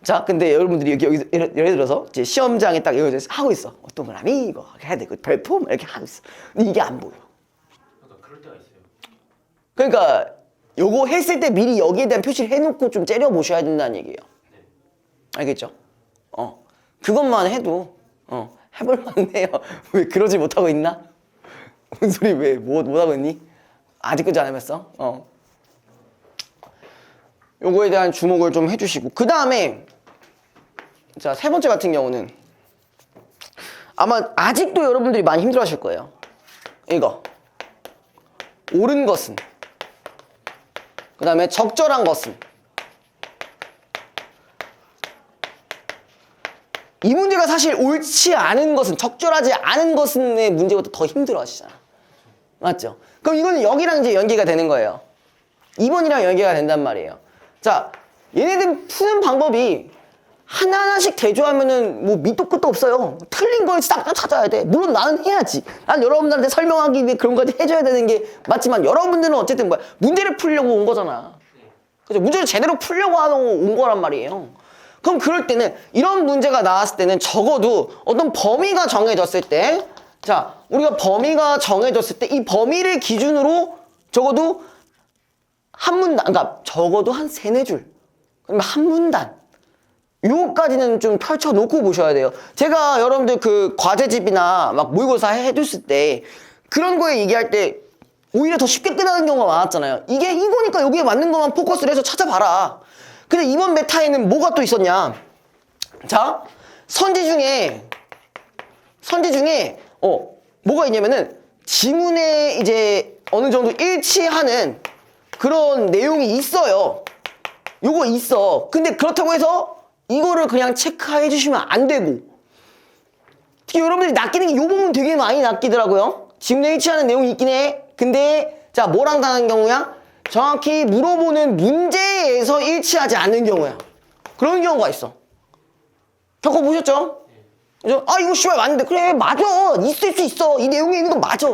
여러분들이 여기 예를 들어서 이제 시험장에 딱 이거 하고 있어. 동그라미 이거 해야 돼. 별품 이렇게 하고 있어. 근데 이게 안 보여. 그러니까 그럴 때가 있어요. 그러니까 요거 했을 때 미리 여기에 대한 표시를 해놓고 좀 째려 보셔야 된다는 얘기예요. 알겠죠? 그것만 해도 해볼 만해요. 왜 그러지 못하고 있나? 무슨 소리 왜 못하고 있니? 아직까지 안 해봤어? 요거에 대한 주목을 좀 해주시고 그 다음에 자, 세 번째 같은 경우는 아마 아직도 여러분들이 많이 힘들어하실 거예요. 이거 옳은 것은 그 다음에 적절한 것은 이 문제가 사실 옳지 않은 것은 적절하지 않은 것은의 문제보다 더 힘들어하시잖아. 맞죠? 그럼 이거는 여기랑 이제 연계가 되는 거예요. 2번이랑 연계가 된단 말이에요. 자, 얘네들 푸는 방법이 하나하나씩 대조하면은 뭐 밑도 끝도 없어요. 틀린 걸 싹 찾아야 돼. 물론 나는 해야지. 난 여러분들한테 설명하기 위해 그런 거까지 해줘야 되는 게 맞지만 여러분들은 어쨌든 뭐야? 문제를 풀려고 온 거잖아. 그죠? 문제를 제대로 풀려고 온 거란 말이에요. 그럼 그럴 때는 이런 문제가 나왔을 때는 적어도 어떤 범위가 정해졌을 때 자, 우리가 범위가 정해졌을 때 이 범위를 기준으로 적어도 한 문단, 그러니까 적어도 한 3-4줄, 그러면 한 문단 요거까지는 좀 펼쳐놓고 보셔야 돼요. 제가 여러분들 그 과제집이나 막 모의고사 해줬을 때 그런 거에 얘기할 때 오히려 더 쉽게 끝나는 경우가 많았잖아요. 이게 이거니까 여기에 맞는 것만 포커스를 해서 찾아봐라. 근데 이번 메타에는 뭐가 또 있었냐? 자, 선지 중에 뭐가 있냐면은 지문에 이제 어느 정도 일치하는 그런 내용이 있어요. 요거 있어. 근데 그렇다고 해서 이거를 그냥 체크해 주시면 안 되고, 특히 여러분들이 낚이는 게 요 부분 되게 많이 낚이더라고요. 지문에 일치하는 내용이 있긴 해. 근데 자, 뭐랑 다른 경우야? 정확히 물어보는 문제에서 일치하지 않는 경우야. 그런 경우가 있어. 겪어보셨죠? 그죠? 아, 이거 씨발 맞는데. 그래, 맞아. 있을 수 있어. 이 내용에 있는 건 맞아.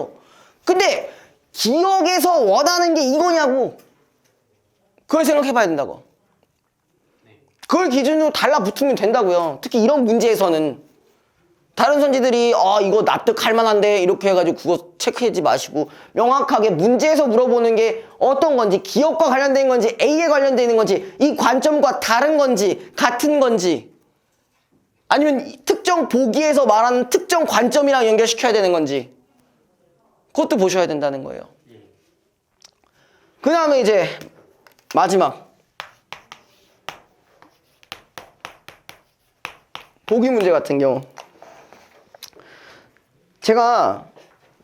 근데 기억에서 원하는 게 이거냐고. 그걸 생각해봐야 된다고. 그걸 기준으로 달라붙으면 된다고요. 특히 이런 문제에서는. 다른 선지들이 이거 납득할 만한데 이렇게 해가지고 그거 체크하지 마시고, 명확하게 문제에서 물어보는 게 어떤 건지, 기억과 관련된 건지, A에 관련되어 있는 건지, 이 관점과 다른 건지, 같은 건지, 아니면 특정 보기에서 말하는 특정 관점이랑 연결시켜야 되는 건지, 그것도 보셔야 된다는 거예요. 그 다음에 이제 마지막 보기 문제 같은 경우, 제가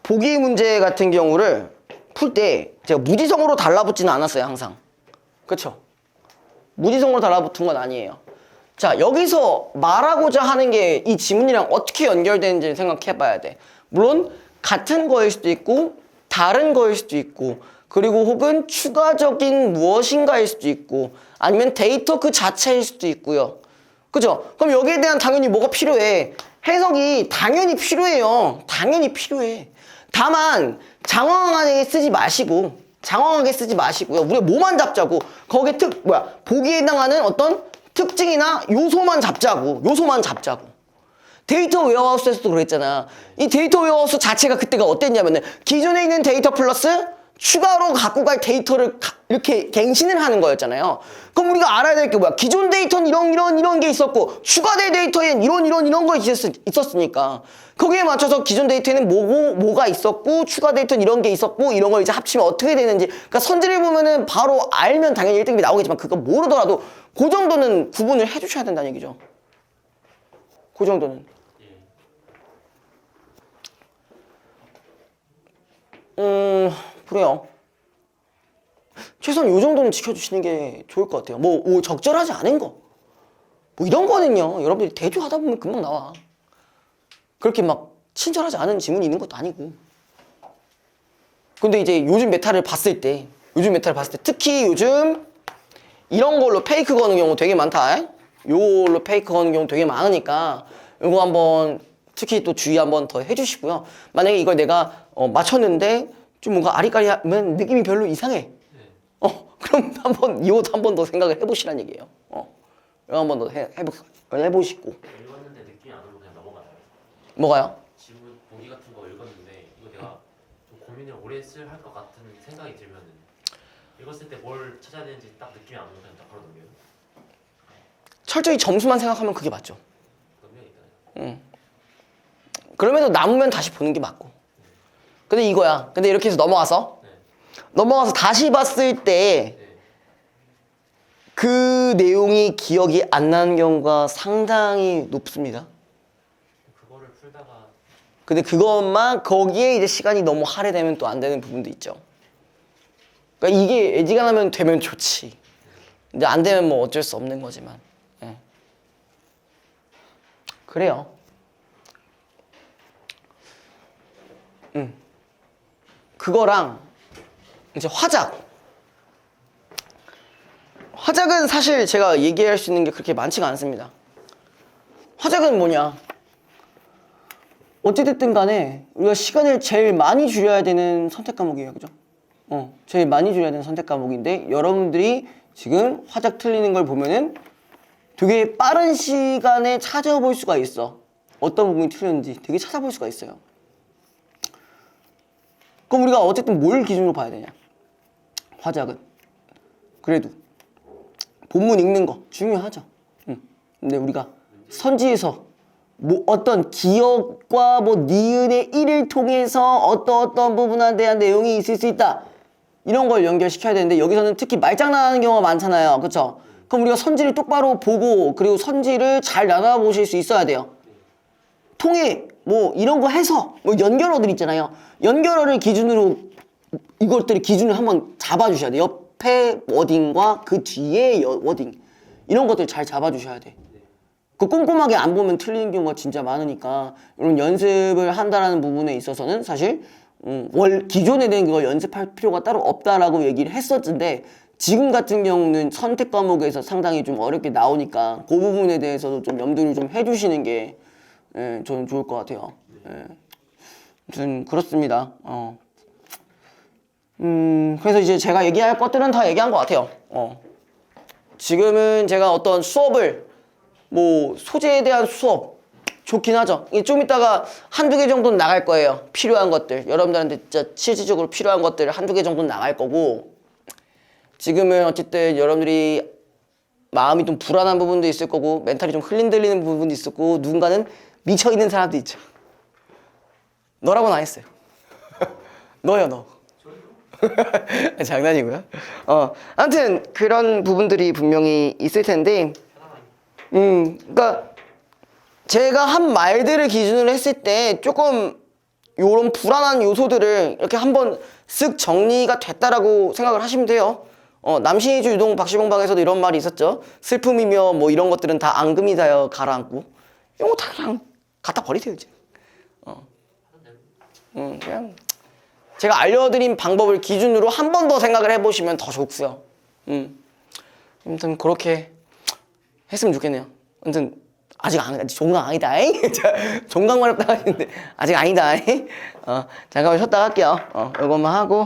보기 문제 같은 경우를 풀 때 제가 무지성으로 달라붙지는 않았어요. 항상. 그쵸? 무지성으로 달라붙은 건 아니에요. 자, 여기서 말하고자 하는 게 이 지문이랑 어떻게 연결되는지 생각해 봐야 돼. 물론 같은 거일 수도 있고 다른 거일 수도 있고, 그리고 혹은 추가적인 무엇인가일 수도 있고, 아니면 데이터 그 자체일 수도 있고요. 그죠? 그럼 여기에 대한 당연히 뭐가 필요해? 해석이 당연히 필요해요. 당연히 필요해. 다만 장황하게 쓰지 마시고요. 우리가 뭐만 잡자고. 거기에 보기에 해당하는 어떤 특징이나 요소만 잡자고. 데이터 웨어하우스에서도 그랬잖아. 이 데이터 웨어하우스 자체가 그때가 어땠냐면은, 기존에 있는 데이터 플러스 추가로 갖고 갈 데이터를 이렇게 갱신을 하는 거였잖아요. 그럼 우리가 알아야 될 게 뭐야? 기존 데이터는 이런 게 있었고, 추가될 데이터엔 이런 거 있었으니까, 거기에 맞춰서 기존 데이터에는 뭐가 있었고, 추가 데이터는 이런 게 있었고, 이런 걸 이제 합치면 어떻게 되는지, 그러니까 선지를 보면은 바로 알면 당연히 1등급이 나오겠지만, 그거 모르더라도 그 정도는 구분을 해주셔야 된다는 얘기죠. 그 정도는. 그래요. 최소한 이 정도는 지켜주시는 게 좋을 것 같아요. 뭐 적절하지 않은 거, 뭐 이런 거는요, 여러분들이 대조하다 보면 금방 나와. 그렇게 막 친절하지 않은 지문이 있는 것도 아니고. 근데 이제 요즘 메타를 봤을 때 특히 요즘 이런 걸로 페이크 거는 경우 되게 많다. 요걸로 페이크 거는 경우 되게 많으니까 이거 한번 특히 또 주의 한번 더 해주시고요. 만약에 이걸 내가 맞췄는데 좀 뭔가 아리까리하면 느낌이 별로 이상해. 그럼 이것도 한 번 더 생각을 해보시라는 얘기예요. 이거 한 번 더 해보시고. 읽었는데 느낌이 안 오면 그냥 넘어가나요? 뭐가요? 지문 보기 같은 거 읽었는데 이거 내가 좀 고민을 오래 할 것 같은 생각이 들면은 읽었을 때 뭘 찾아야 되는지 딱 느낌이 안 오면 그냥 딱 바로 넘겨요. 철저히 점수만 생각하면 그게 맞죠. 넘겨야겠다. 그럼에도 남으면 다시 보는 게 맞고. 근데 이거야. 근데 이렇게 해서 넘어가서 다시 봤을 때 그 내용이 기억이 안 나는 경우가 상당히 높습니다. 그거를 풀다가 근데 그것만 거기에 이제 시간이 너무 할애되면 또 안 되는 부분도 있죠. 그러니까 이게 애지간하면 되면 좋지. 근데 안 되면 뭐 어쩔 수 없는 거지만. 그래요. 그거랑 이제 화작은 사실 제가 얘기할 수 있는 게 그렇게 많지가 않습니다. 화작은 뭐냐? 어찌됐든 간에 우리가 시간을 제일 많이 줄여야 되는 선택 과목이에요. 그죠? 제일 많이 줄여야 되는 선택 과목인데, 여러분들이 지금 화작 틀리는 걸 보면은 되게 빠른 시간에 찾아볼 수가 있어. 어떤 부분이 틀렸는지 되게 찾아볼 수가 있어요. 그럼 우리가 어쨌든 뭘 기준으로 봐야 되냐? 화작은 그래도 본문 읽는 거 중요하죠. 근데 우리가 선지에서 뭐 어떤 기억과 뭐 니은의 일을 통해서 어떤 부분에 대한 내용이 있을 수 있다, 이런 걸 연결시켜야 되는데, 여기서는 특히 말장난하는 경우가 많잖아요. 그렇죠? 그럼 우리가 선지를 똑바로 보고 그리고 선지를 잘 나눠보실 수 있어야 돼요. 통해 뭐 이런 거 해서 뭐 연결어들 있잖아요. 연결어를 기준으로 이것들을 기준을 한번 잡아주셔야 돼요. 옆에 워딩과 그 뒤에 워딩 이런 것들 잘 잡아주셔야 돼. 그 꼼꼼하게 안 보면 틀리는 경우가 진짜 많으니까 이런 연습을 한다라는 부분에 있어서는 사실 기존에 대한 그걸 연습할 필요가 따로 없다라고 얘기를 했었는데 지금 같은 경우는 선택 과목에서 상당히 좀 어렵게 나오니까 그 부분에 대해서도 좀 염두를 좀 해주시는 게 저는 좋을 것 같아요. 아무튼 그렇습니다. 그래서 이제 제가 얘기할 것들은 다 얘기한 것 같아요. 지금은 제가 어떤 수업을 뭐 소재에 대한 수업 좋긴 하죠. 좀 이따가 한두 개 정도는 나갈 거예요. 필요한 것들 여러분들한테 진짜 실질적으로 필요한 것들 한두 개 정도는 나갈 거고 지금은 어쨌든 여러분들이 마음이 좀 불안한 부분도 있을 거고 멘탈이 좀 흔들리는 부분도 있을 거고 누군가는 미쳐있는 사람도 있죠. 너라고는 안 했어요. 너요 너. 장난이고요. 아무튼 그런 부분들이 분명히 있을 텐데 그러니까 제가 한 말들을 기준으로 했을 때 조금 요런 불안한 요소들을 이렇게 한번 쓱 정리가 됐다라고 생각을 하시면 돼요. 남신이주 유동 박시봉방에서도 이런 말이 있었죠. 슬픔이며 뭐 이런 것들은 다 앙금이다여 가라앉고 이런 거 다 그냥 갖다 버리세요 이제. 그냥 제가 알려드린 방법을 기준으로 한 번 더 생각을 해보시면 더 좋고요. 아무튼 그렇게 했으면 좋겠네요. 아무튼 아직 종강 아니다. 종강 말했다 하시는데 아직 아니다. 잠깐만 쉬었다 갈게요. 이것만 하고